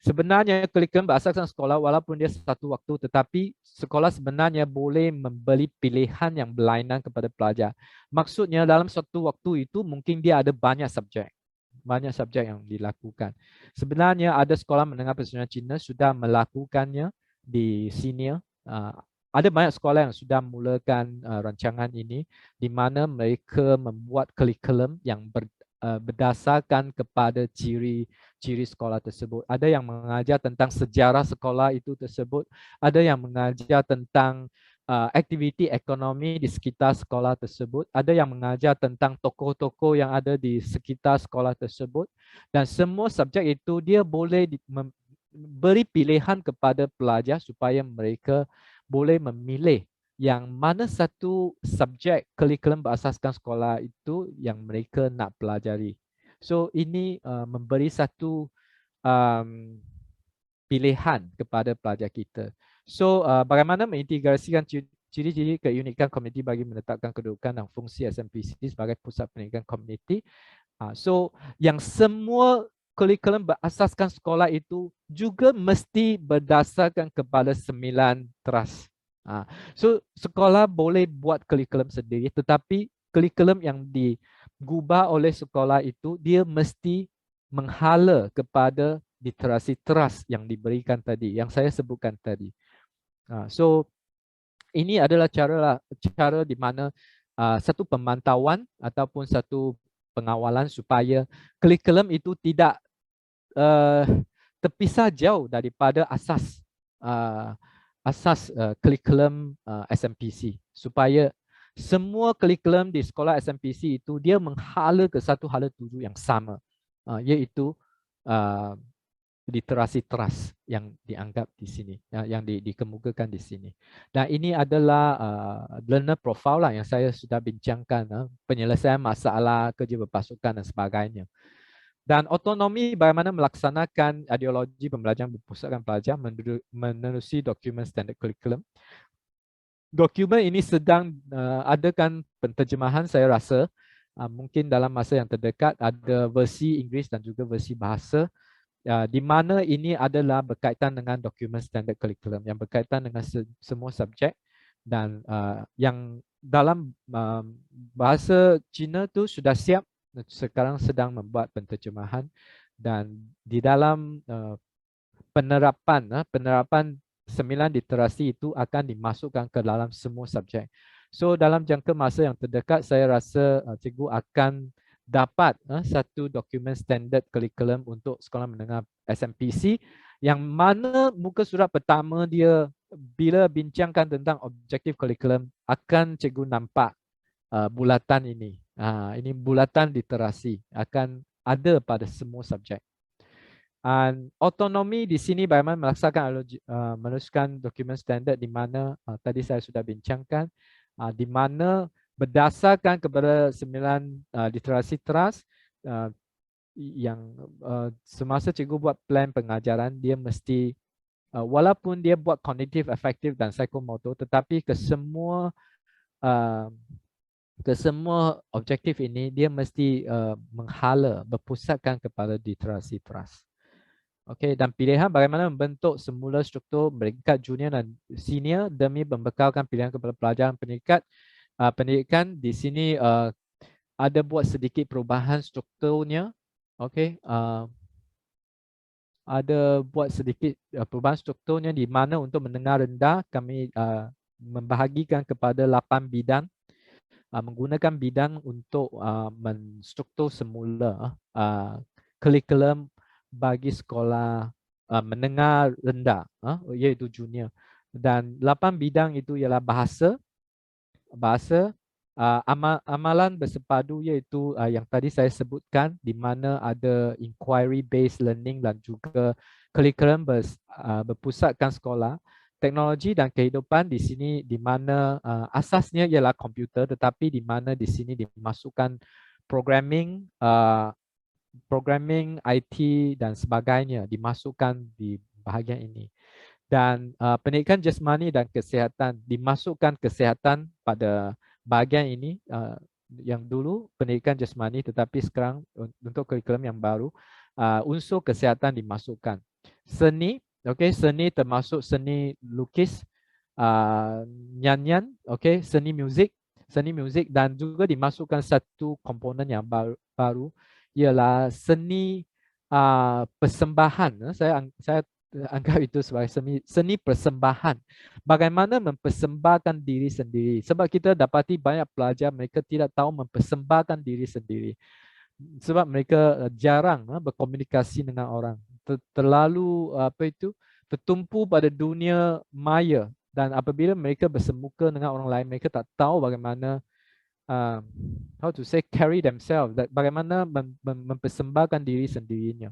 sebenarnya kurikulum berasaskan sekolah walaupun dia satu waktu tetapi sekolah sebenarnya boleh memberi pilihan yang berlainan kepada pelajar. Maksudnya dalam satu waktu itu mungkin dia ada banyak subjek yang dilakukan. Sebenarnya ada sekolah menengah persendian Cina sudah melakukannya di senior. Ada banyak sekolah yang sudah mulakan rancangan ini di mana mereka membuat kurikulum yang berdasarkan kepada ciri-ciri sekolah tersebut. Ada yang mengajar tentang sejarah sekolah itu tersebut, ada yang mengajar tentang aktiviti ekonomi di sekitar sekolah tersebut, ada yang mengajar tentang tokoh-tokoh yang ada di sekitar sekolah tersebut, dan semua subjek itu dia boleh beri pilihan kepada pelajar supaya mereka boleh memilih yang mana satu subjek kurikulum berasaskan sekolah itu yang mereka nak pelajari. So ini memberi satu pilihan kepada pelajar kita. So bagaimana mengintegrasikan ciri-ciri keunikan komuniti bagi menetapkan kedudukan dan fungsi SMPC sebagai pusat pendidikan komuniti. So yang semua kurikulum berasaskan sekolah itu juga mesti berdasarkan kepada 9 trust. So sekolah boleh buat kurikulum sendiri tetapi kurikulum yang digubah oleh sekolah itu dia mesti menghala kepada literasi trust yang diberikan tadi, yang saya sebutkan tadi. So ini adalah cara di mana satu pemantauan ataupun satu pengawalan supaya kurikulum itu tidak terpisah jauh daripada asas kurikulum SMPC, supaya semua kurikulum di sekolah SMPC itu dia menghala ke satu hala tuju yang sama, iaitu literasi trust yang dianggap di sini, yang dikemukakan di sini. Dan ini adalah learner profile lah yang saya sudah bincangkan, penyelesaian masalah, kerja berpasukan dan sebagainya. Dan otonomi bagaimana melaksanakan ideologi pembelajaran berpusatkan pelajar menerusi dokumen standard curriculum. Dokumen ini sedang adakan penterjemahan, saya rasa mungkin dalam masa yang terdekat ada versi Inggeris dan juga versi bahasa. Di mana ini adalah berkaitan dengan dokumen standard curriculum yang berkaitan dengan semua subjek dan yang dalam bahasa Cina tu sudah siap, sekarang sedang membuat penterjemahan, dan di dalam penerapan 9 literasi itu akan dimasukkan ke dalam semua subjek. So dalam jangka masa yang terdekat, saya rasa cikgu akan dapat satu dokumen standard curriculum untuk sekolah menengah SMPC, yang mana muka surat pertama dia bila bincangkan tentang objektif curriculum akan cikgu nampak bulatan ini. Ini bulatan literasi akan ada pada semua subjek. Autonomi di sini bagaimana meneruskan dokumen standard di mana tadi saya sudah bincangkan, di mana berdasarkan kepada 9 literasi trust yang semasa cikgu buat plan pengajaran, dia mesti walaupun dia buat kognitif, afektif dan psikomotor, tetapi kesemua objektif ini dia mesti menghala, berpusatkan kepada literasi trust. Okey, dan pilihan bagaimana membentuk semula struktur peringkat junior dan senior demi membekalkan pilihan kepada pelajaran pendidikan. Di sini ada buat sedikit perubahan strukturnya. Okey, ada buat sedikit perubahan strukturnya di mana untuk menengah rendah kami membahagikan kepada 8 bidang, menggunakan bidang untuk menstruktur semula kurikulum bagi sekolah menengah rendah, iaitu junior. Dan 8 bidang itu ialah bahasa, amalan bersepadu, iaitu yang tadi saya sebutkan, di mana ada inquiry based learning dan juga kurikulum berpusatkan sekolah. Teknologi dan kehidupan di sini di mana asasnya ialah komputer, tetapi di mana di sini dimasukkan programming, IT dan sebagainya dimasukkan di bahagian ini. Dan pendidikan jasmani dan kesihatan, dimasukkan kesihatan pada bahagian ini. Yang dulu pendidikan jasmani, tetapi sekarang untuk kurikulum yang baru unsur kesihatan dimasukkan. Seni, okey, seni termasuk seni lukis, nyanyian, okey, seni muzik dan juga dimasukkan satu komponen yang baru ialah seni persembahan. Saya anggap itu sebagai seni persembahan. Bagaimana mempersembahkan diri sendiri. Sebab kita dapati banyak pelajar mereka tidak tahu mempersembahkan diri sendiri. Sebab mereka jarang berkomunikasi dengan orang. Terlalu tertumpu pada dunia maya, dan apabila mereka bersemuka dengan orang lain, mereka tak tahu bagaimana carry themselves, bagaimana mempersembahkan diri sendirinya.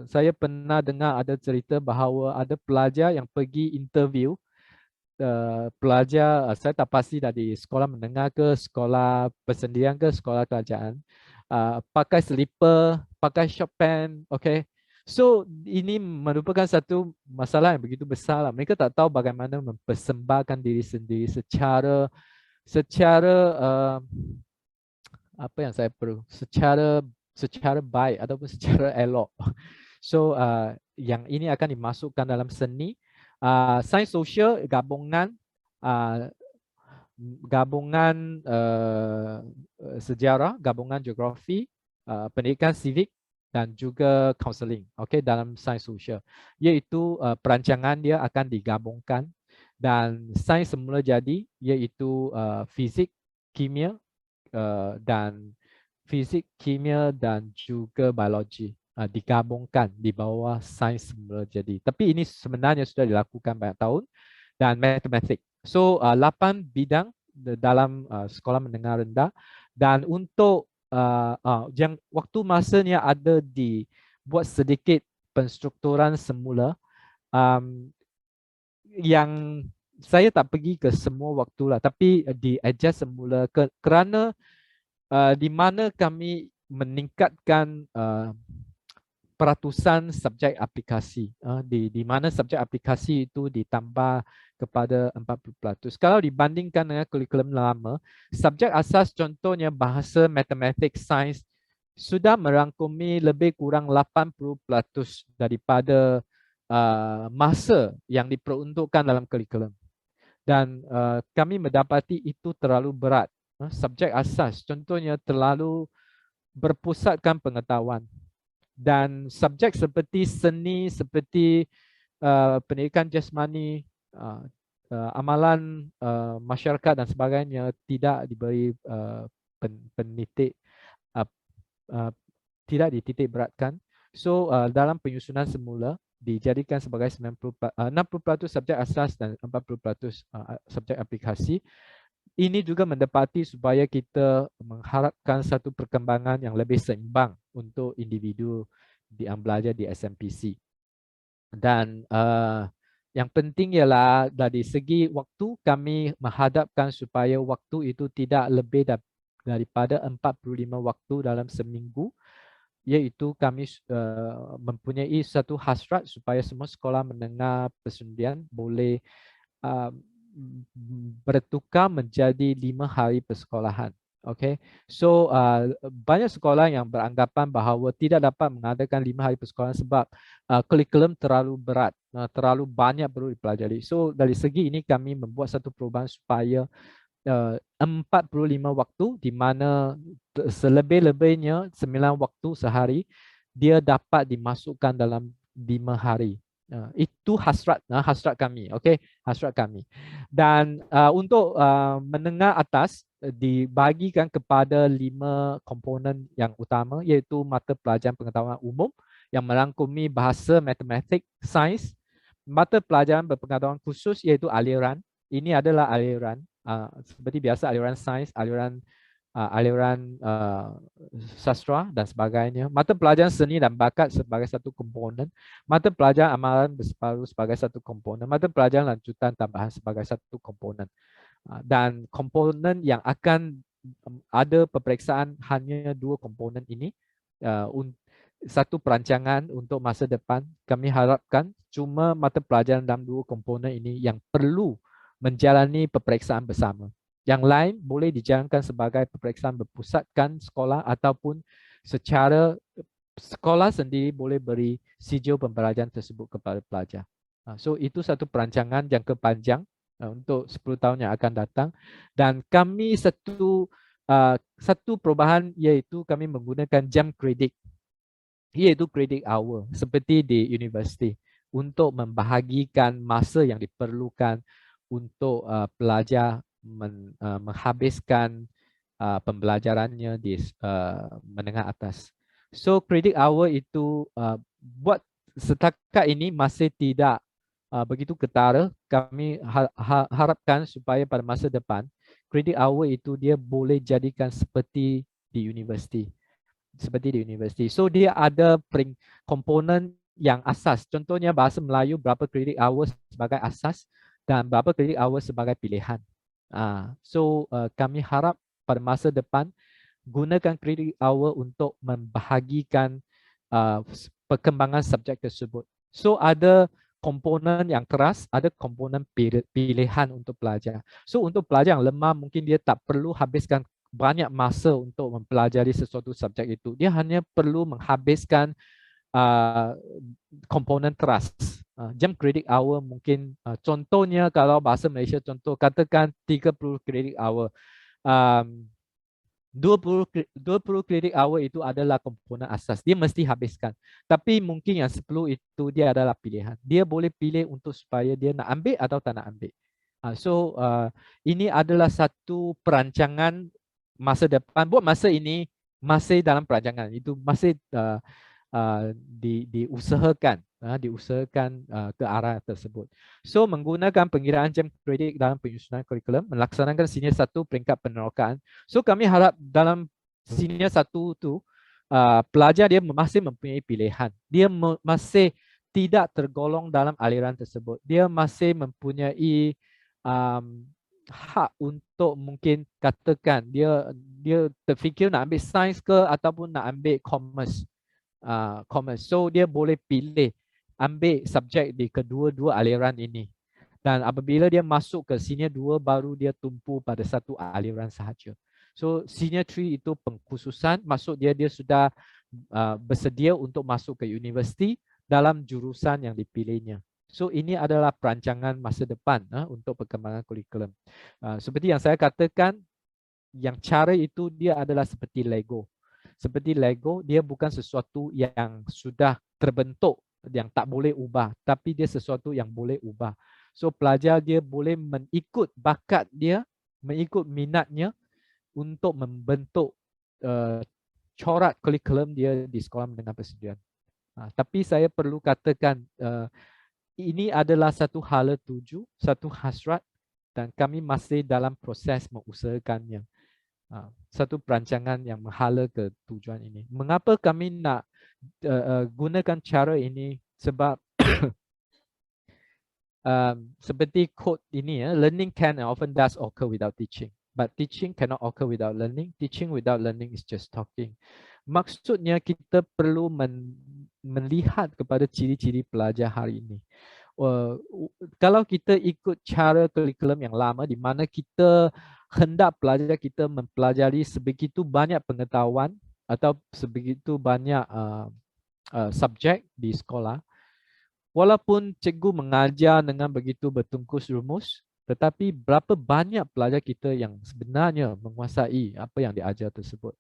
Saya pernah dengar ada cerita bahawa ada pelajar yang pergi interview, pelajar saya tak pasti dari sekolah menengah ke, sekolah persendirian ke, sekolah kerajaan, pakai slipper, pakai short pant, okay. So ini merupakan satu masalah yang begitu besar lah. Mereka tak tahu bagaimana mempersembahkan diri sendiri secara apa yang saya perlu, secara baik ataupun secara elok. So yang ini akan dimasukkan dalam seni, sains sosial, gabungan sejarah, gabungan geografi, pendidikan civic dan juga counselling, okey, dalam sains sosial, iaitu perancangan dia akan digabungkan. Dan sains semula jadi iaitu fizik, kimia dan juga biologi digabungkan di bawah sains semula jadi. Tapi ini sebenarnya sudah dilakukan banyak tahun. Dan matematik. So 8 bidang dalam sekolah menengah rendah, dan untuk waktu masanya ada dibuat sedikit penstrukturan semula, yang saya tak pergi ke semua waktu lah, tapi di adjust semula kerana di mana kami meningkatkan peratusan subjek aplikasi, di mana subjek aplikasi itu ditambah kepada 40%. Kalau dibandingkan dengan kurikulum lama, subjek asas contohnya bahasa, matematik, sains sudah merangkumi lebih kurang 80% daripada masa yang diperuntukkan dalam kurikulum. Dan kami mendapati itu terlalu berat. Subjek asas contohnya terlalu berpusatkan pengetahuan. Dan subjek seperti seni, seperti pendidikan jasmani, amalan masyarakat dan sebagainya tidak diberi tidak dititik beratkan. So dalam penyusunan semula dijadikan sebagai 60% subjek asas dan 40% subjek aplikasi. Ini juga mendapati supaya kita mengharapkan satu perkembangan yang lebih seimbang untuk individu yang belajar di SMPC. Dan yang penting ialah dari segi waktu kami menghadapkan supaya waktu itu tidak lebih daripada 45 waktu dalam seminggu, iaitu kami mempunyai satu hasrat supaya semua sekolah menengah persundian boleh bertukar menjadi 5 hari persekolahan. Okay, so banyak sekolah yang beranggapan bahawa tidak dapat mengadakan 5 hari persekolahan sebab kurikulum terlalu berat, terlalu banyak perlu dipelajari. So dari segi ini kami membuat satu perubahan supaya 45 waktu di mana selebih-lebihnya 9 waktu sehari dia dapat dimasukkan dalam 5 hari. Itu hasrat kami, okey, hasrat kami. Dan untuk menengah atas dibagikan kepada 5 komponen yang utama, iaitu mata pelajaran pengetahuan umum yang merangkumi bahasa, matematik, sains, mata pelajaran berpengetahuan khusus iaitu aliran. Ini adalah aliran seperti biasa, aliran sains, aliran sastra dan sebagainya. Mata pelajaran seni dan bakat sebagai satu komponen. Mata pelajaran amalan berseparuh sebagai satu komponen. Mata pelajaran lanjutan tambahan sebagai satu komponen. Dan komponen yang akan ada peperiksaan hanya 2 komponen ini. Satu perancangan untuk masa depan. Kami harapkan cuma mata pelajaran dalam 2 komponen ini yang perlu menjalani peperiksaan bersama. Yang lain boleh dijalankan sebagai peperiksaan berpusatkan sekolah ataupun secara sekolah sendiri boleh beri sijil pembelajaran tersebut kepada pelajar. So itu satu perancangan jangka panjang untuk 10 tahun yang akan datang. Dan kami satu perubahan iaitu kami menggunakan jam kredit, iaitu kredit hour seperti di universiti untuk membahagikan masa yang diperlukan untuk pelajar menghabiskan pembelajarannya di menengah atas. So credit hour itu buat setakat ini masih tidak begitu ketara. Kami harapkan supaya pada masa depan credit hour itu dia boleh jadikan seperti di universiti. So dia ada komponen yang asas. Contohnya bahasa Melayu berapa credit hour sebagai asas dan berapa credit hour sebagai pilihan. So kami harap pada masa depan gunakan credit hour untuk membahagikan perkembangan subjek tersebut. So ada komponen yang keras, ada komponen pilihan untuk pelajar. So untuk pelajar yang lemah mungkin dia tak perlu habiskan banyak masa untuk mempelajari sesuatu subjek itu. Dia hanya perlu menghabiskan komponen keras. Jam kredit hour mungkin contohnya kalau bahasa Malaysia contoh katakan 30 kredit hour. 20 kredit hour itu adalah komponen asas. Dia mesti habiskan. Tapi mungkin yang 10 itu dia adalah pilihan. Dia boleh pilih untuk supaya dia nak ambil atau tak nak ambil. So ini adalah satu perancangan masa depan. Buat masa ini masih dalam perancangan. Itu masih diusahakan ke arah tersebut. So menggunakan pengiraan jam kredit dalam penyusunan kurikulum, melaksanakan senior 1 peringkat penerokaan. So kami harap dalam senior 1 tu pelajar dia masih mempunyai pilihan. Dia masih tidak tergolong dalam aliran tersebut. Dia masih mempunyai hak untuk mungkin katakan dia terfikir nak ambil sains ke ataupun nak ambil commerce. So dia boleh pilih ambil subjek di kedua-dua aliran ini. Dan apabila dia masuk ke senior 2 baru dia tumpu pada satu aliran sahaja. So senior 3 itu pengkhususan, maksud dia sudah bersedia untuk masuk ke universiti dalam jurusan yang dipilihnya. So ini adalah perancangan masa depan untuk perkembangan kurikulum. Seperti yang saya katakan, yang cara itu dia adalah seperti Lego. Seperti Lego, dia bukan sesuatu yang sudah terbentuk, yang tak boleh ubah, tapi dia sesuatu yang boleh ubah. So pelajar dia boleh mengikut bakat dia, mengikut minatnya untuk membentuk corak kurikulum dia di sekolah menengah persediaan. Tapi saya perlu katakan ini adalah satu hala tuju, satu hasrat dan kami masih dalam proses mengusahakannya. Satu perancangan yang menghala ke tujuan ini. Mengapa kami nak gunakan cara ini? Sebab seperti quote ini, learning can and often does occur without teaching. But teaching cannot occur without learning. Teaching without learning is just talking. Maksudnya kita perlu melihat kepada ciri-ciri pelajar hari ini. Kalau kita ikut cara kurikulum yang lama di mana kita hendak pelajar kita mempelajari sebegitu banyak pengetahuan atau sebegitu banyak subjek di sekolah, walaupun cikgu mengajar dengan begitu bertungkus rumus, tetapi berapa banyak pelajar kita yang sebenarnya menguasai apa yang diajar tersebut.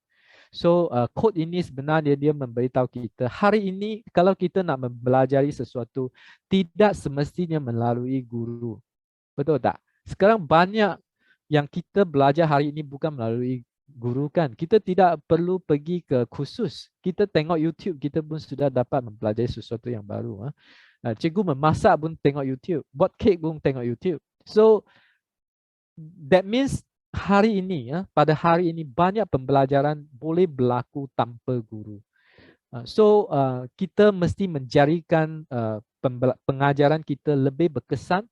So quote ini sebenarnya dia memberitahu kita hari ini kalau kita nak mempelajari sesuatu tidak semestinya melalui guru. Betul tak? Sekarang banyak yang kita belajar hari ini bukan melalui guru kan. Kita tidak perlu pergi ke kursus. Kita tengok YouTube, kita pun sudah dapat mempelajari sesuatu yang baru. Cikgu memasak pun tengok YouTube. Buat kek pun tengok YouTube. So that means hari ini, pada hari ini banyak pembelajaran boleh berlaku tanpa guru. So kita mesti menjadikan pengajaran kita lebih berkesan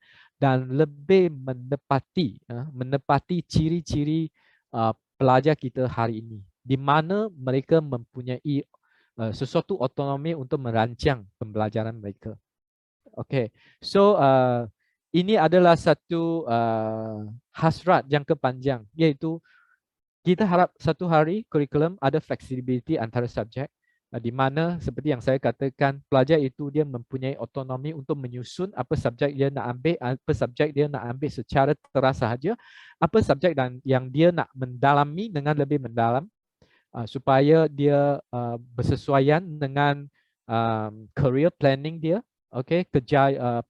dan lebih menepati ciri-ciri pelajar kita hari ini, di mana mereka mempunyai sesuatu autonomi untuk merancang pembelajaran mereka. Okay, so ini adalah satu hasrat jangka panjang, iaitu kita harap satu hari kurikulum ada flexibility antara subjek, di mana seperti yang saya katakan pelajar itu dia mempunyai autonomi untuk menyusun apa subjek dia nak ambil, apa subjek dia nak ambil secara terang sahaja, apa subjek dan yang dia nak mendalami dengan lebih mendalam supaya dia bersesuaian dengan career planning dia. Okay,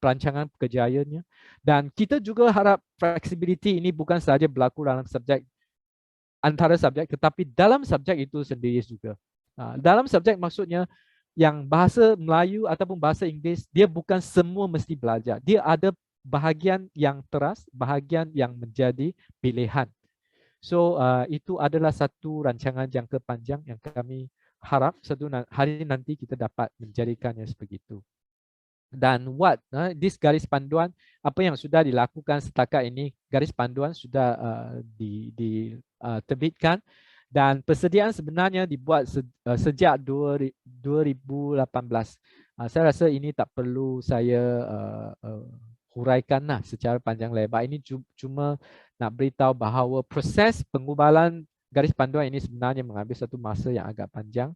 perancangan kejayaannya. Dan kita juga harap flexibility ini bukan sahaja berlaku dalam subjek antara subjek, tetapi dalam subjek itu sendiri juga. Dalam subjek maksudnya yang bahasa Melayu ataupun bahasa Inggeris, dia bukan semua mesti belajar. Dia ada bahagian yang teras, bahagian yang menjadi pilihan. So itu adalah satu rancangan jangka panjang yang kami harap satu hari nanti kita dapat menjadikannya sebegitu. Dan this garis panduan, apa yang sudah dilakukan setakat ini, garis panduan sudah diterbitkan dan persediaan sebenarnya dibuat sejak 2018. Saya rasa ini tak perlu saya huraikan secara panjang lebar. Ini cuma nak beritahu bahawa proses pengubalan garis panduan ini sebenarnya mengambil satu masa yang agak panjang.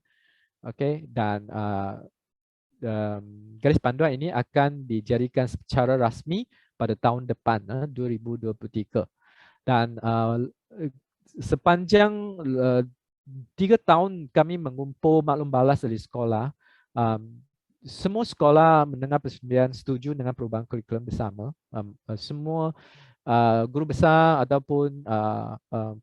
Okay, dan garis panduan ini akan dijadikan secara rasmi pada tahun depan 2023 dan sepanjang 3 tahun kami mengumpul maklum balas dari sekolah, semua sekolah menengah persediaan setuju dengan perubahan kurikulum bersama. Semua guru besar ataupun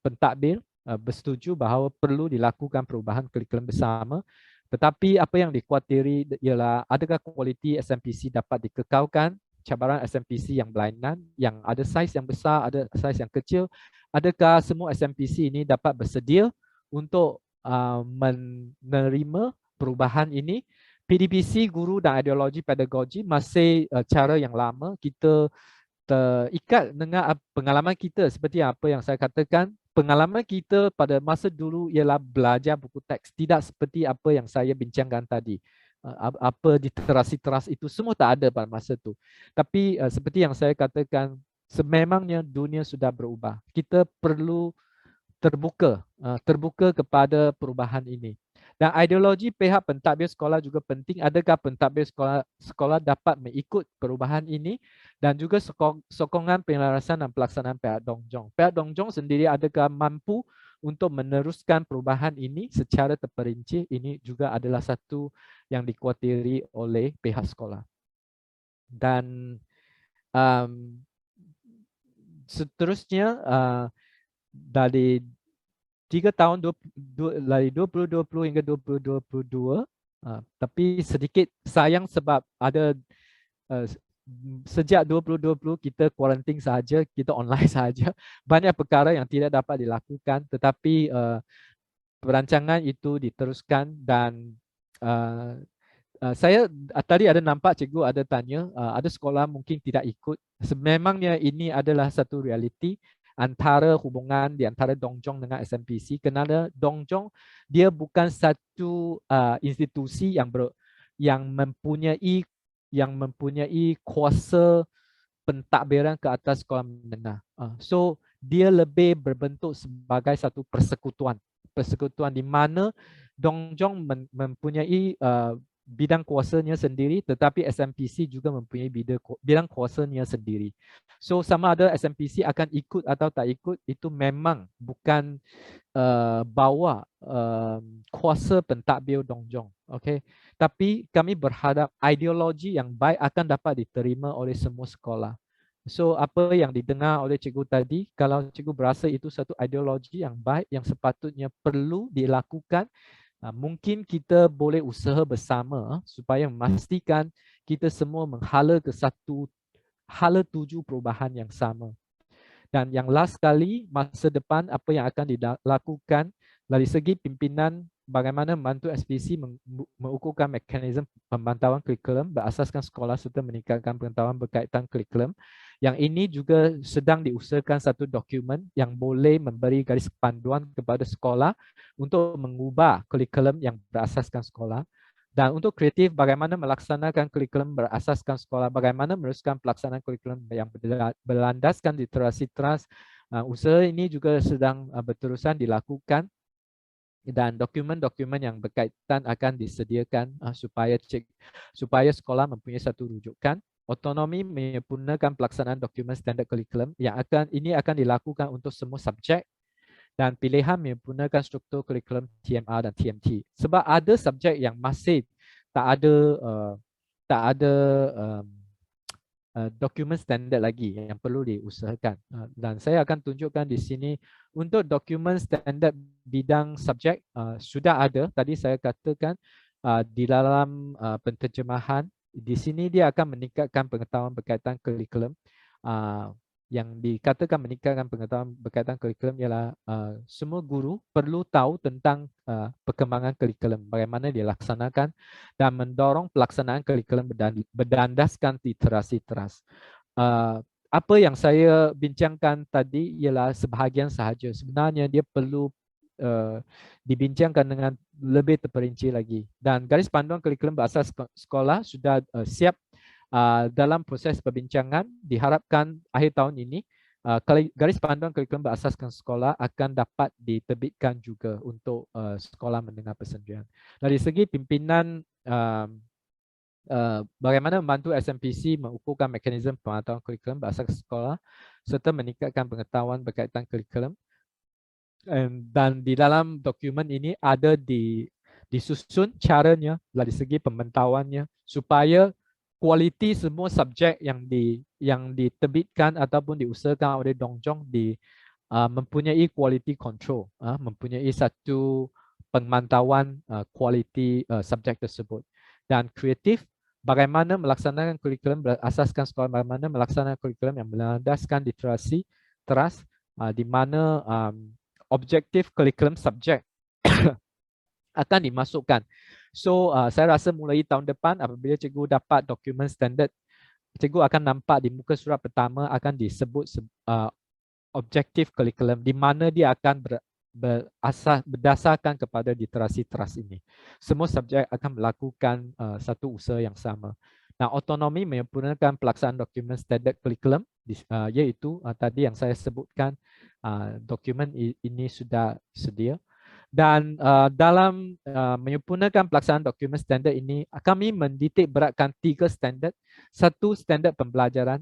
pentadbir bersetuju bahawa perlu dilakukan perubahan kurikulum bersama. Tetapi apa yang dikhawatiri ialah adakah kualiti SMPC dapat dikekalkan, cabaran SMPC yang berlainan, yang ada saiz yang besar, ada saiz yang kecil, adakah semua SMPC ini dapat bersedia untuk menerima perubahan ini. PDPC, guru dan ideologi pedagogi masih cara yang lama. Kita terikat dengan pengalaman kita seperti apa yang saya katakan. Pengalaman kita pada masa dulu ialah belajar buku teks, tidak seperti apa yang saya bincangkan tadi. Apa literasi teras itu semua tak ada pada masa itu. Tapi seperti yang saya katakan, sememangnya dunia sudah berubah. Kita perlu terbuka kepada perubahan ini. Dan ideologi pihak pentadbir sekolah juga penting. Adakah pentadbir sekolah dapat mengikut perubahan ini, dan juga sokongan penyelarasan dan pelaksanaan pihak Dongjong. Pihak Dongjong sendiri adakah mampu untuk meneruskan perubahan ini secara terperinci? Ini juga adalah satu yang dikhawatiri oleh pihak sekolah. Dan seterusnya dari 3 tahun dari 2020 hingga 2022, tapi sedikit sayang sebab ada sejak 2020 kita kuarantin sahaja, kita online sahaja, banyak perkara yang tidak dapat dilakukan, tetapi perancangan itu diteruskan. Dan saya tadi ada nampak cikgu ada tanya, ada sekolah mungkin tidak ikut. Memangnya ini adalah satu realiti antara hubungan di antara Dongjong dengan SMPC, kerana Dongjong dia bukan satu institusi yang mempunyai kuasa pentadbiran ke atas sekolah menengah. So dia lebih berbentuk sebagai satu persekutuan di mana Dongjong mempunyai bidang kuasanya sendiri, tetapi SMPC juga mempunyai bidang kuasanya sendiri. So sama ada SMPC akan ikut atau tak ikut, itu memang bukan bawah kuasa pentadbir Dongjong. Okay? Tapi kami berharap ideologi yang baik akan dapat diterima oleh semua sekolah. So apa yang didengar oleh cikgu tadi, kalau cikgu berasa itu satu ideologi yang baik yang sepatutnya perlu dilakukan, mungkin kita boleh usaha bersama supaya memastikan kita semua menghala ke satu hala tuju perubahan yang sama. Dan yang last sekali, masa depan apa yang akan dilakukan dari segi pimpinan, bagaimana membantu SPC mengukuhkan mekanisme pemantauan kurikulum berasaskan sekolah serta meningkatkan pengetahuan berkaitan kurikulum. Yang ini juga sedang diusahakan satu dokumen yang boleh memberi garis panduan kepada sekolah untuk mengubah kurikulum yang berasaskan sekolah. Dan untuk kreatif, bagaimana melaksanakan kurikulum berasaskan sekolah, bagaimana meneruskan pelaksanaan kurikulum yang berlandaskan literasi trust. Usaha ini juga sedang berterusan dilakukan, dan dokumen-dokumen yang berkaitan akan disediakan supaya sekolah mempunyai satu rujukan. Otonomi menyempurnakan pelaksanaan dokumen standard kurikulum yang ini akan dilakukan untuk semua subjek, dan pilihan menyempurnakan struktur kurikulum TMR dan TMT. Sebab ada subjek yang masih tak ada dokumen standard lagi yang perlu diusahakan. Dan saya akan tunjukkan di sini untuk dokumen standard bidang subjek sudah ada. Tadi saya katakan di dalam penterjemahan, di sini dia akan meningkatkan pengetahuan berkaitan kurikulum. Yang dikatakan meningkatkan pengetahuan berkaitan kurikulum ialah semua guru perlu tahu tentang perkembangan kurikulum, bagaimana dilaksanakan, dan mendorong pelaksanaan kurikulum berdandaskan literasi trust. Apa yang saya bincangkan tadi ialah sebahagian sahaja. Sebenarnya dia perlu dibincangkan dengan lebih terperinci lagi. Dan garis panduan kurikulum berasas sekolah sudah siap dalam proses perbincangan. Diharapkan akhir tahun ini garis panduan kurikulum berasaskan sekolah akan dapat diterbitkan juga untuk sekolah menengah persendirian. Dari segi pimpinan, bagaimana membantu SMPC mengukuhkan mekanisme pemantauan kurikulum berasaskan sekolah serta meningkatkan pengetahuan berkaitan kurikulum. Dan di dalam dokumen ini ada disusun caranya dari segi pemantauannya supaya kualiti semua subjek yang diterbitkan ataupun diusahakan oleh Dongjong mempunyai quality control, mempunyai satu pemantauan kualiti subjek tersebut. Dan kreatif, bagaimana melaksanakan kurikulum berasaskan sekolah, bagaimana melaksanakan kurikulum yang berlandaskan literasi trust, di mana objektif kurikulum subjek akan dimasukkan. So saya rasa mulai tahun depan apabila cikgu dapat dokumen standard, cikgu akan nampak di muka surat pertama akan disebut objektif kurikulum, di mana dia akan berdasarkan kepada literasi trust ini. Semua subjek akan melakukan satu usaha yang sama. Nah, otonomi menyempurnakan pelaksanaan dokumen standard kurikulum, iaitu tadi yang saya sebutkan, dokumen ini sudah sedia. Dan dalam menyempurnakan pelaksanaan dokumen standard ini, kami menitik beratkan 3 standard. Satu standard pembelajaran,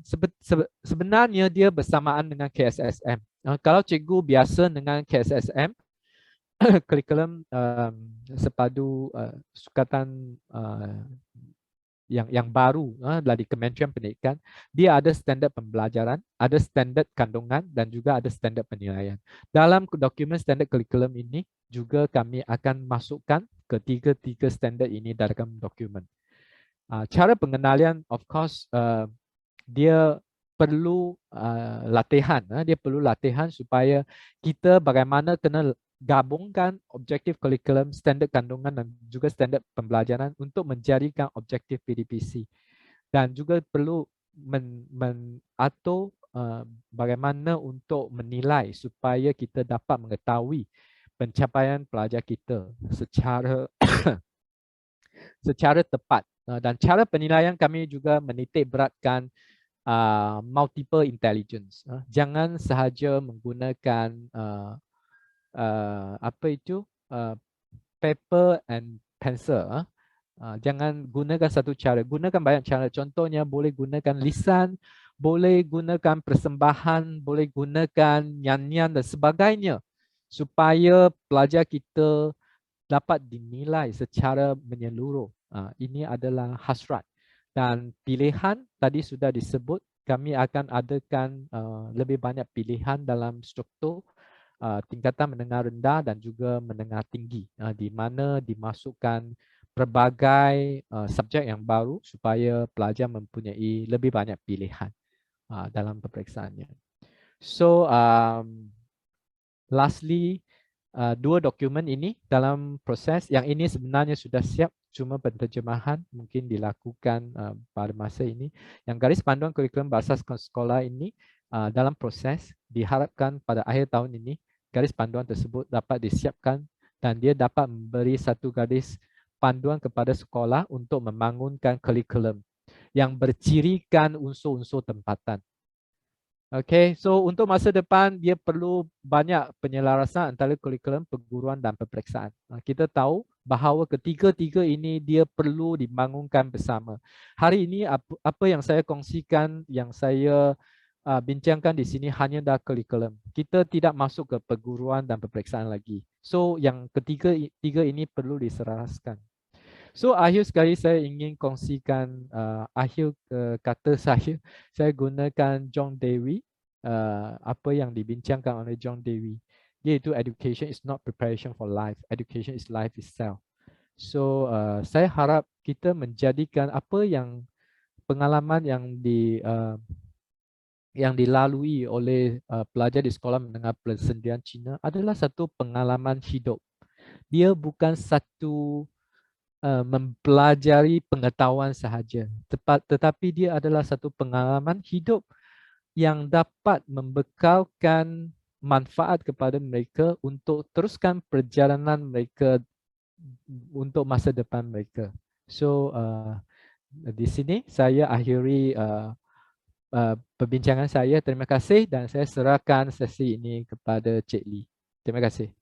sebenarnya dia bersamaan dengan KSSM. Kalau cikgu biasa dengan KSSM, kurikulum sepadu sukatan yang baru dari Kementerian Pendidikan, dia ada standard pembelajaran, ada standard kandungan dan juga ada standard penilaian. Dalam dokumen standard kurikulum ini juga kami akan masukkan ketiga-tiga standard ini dalam dokumen. Cara pengenalian, of course, dia perlu latihan. Dia perlu latihan supaya kita bagaimana kena gabungkan objektif kurikulum, standard kandungan dan juga standard pembelajaran untuk menjadikan objektif PDPC. Dan juga perlu atur bagaimana untuk menilai supaya kita dapat mengetahui pencapaian pelajar kita secara secara tepat. Dan cara penilaian kami juga menitik beratkan multiple intelligence. Jangan sahaja menggunakan paper and pencil. Jangan gunakan satu cara, gunakan banyak cara. Contohnya boleh gunakan lisan, boleh gunakan persembahan, boleh gunakan nyanyian dan sebagainya supaya pelajar kita dapat dinilai secara menyeluruh. Ini adalah hasrat. Dan pilihan tadi sudah disebut, kami akan adakan lebih banyak pilihan dalam struktur tingkatan menengah rendah dan juga menengah tinggi, di mana dimasukkan pelbagai subjek yang baru supaya pelajar mempunyai lebih banyak pilihan dalam pemeriksaannya. So lastly, dua dokumen ini dalam proses yang ini sebenarnya sudah siap, cuma penterjemahan mungkin dilakukan pada masa ini. Yang garis panduan kurikulum bahasa sekolah ini dalam proses diharapkan pada akhir tahun ini garis panduan tersebut dapat disiapkan dan dia dapat memberi satu garis panduan kepada sekolah untuk membangunkan kurikulum yang bercirikan unsur-unsur tempatan. Okay, so untuk masa depan dia perlu banyak penyelarasan antara kurikulum, perguruan dan peperiksaan. Kita tahu bahawa ketiga-tiga ini dia perlu dibangunkan bersama. Hari ini apa yang saya kongsikan, yang saya bincangkan di sini hanya dah kurikulum. Kita tidak masuk ke perguruan dan peperiksaan lagi. So yang ketiga ini perlu diselaraskan. So akhir sekali saya ingin kongsikan akhir kata saya gunakan John Dewey, apa yang dibincangkan oleh John Dewey, iaitu education is not preparation for life, education is life itself. So saya harap kita menjadikan apa yang pengalaman yang dilalui oleh pelajar di sekolah menengah persendian Cina adalah satu pengalaman hidup. Dia bukan satu mempelajari pengetahuan sahaja, tetapi dia adalah satu pengalaman hidup yang dapat membekalkan manfaat kepada mereka untuk teruskan perjalanan mereka untuk masa depan mereka. So di sini saya akhiri perbincangan saya. Terima kasih dan saya serahkan sesi ini kepada Cik Lee. Terima kasih.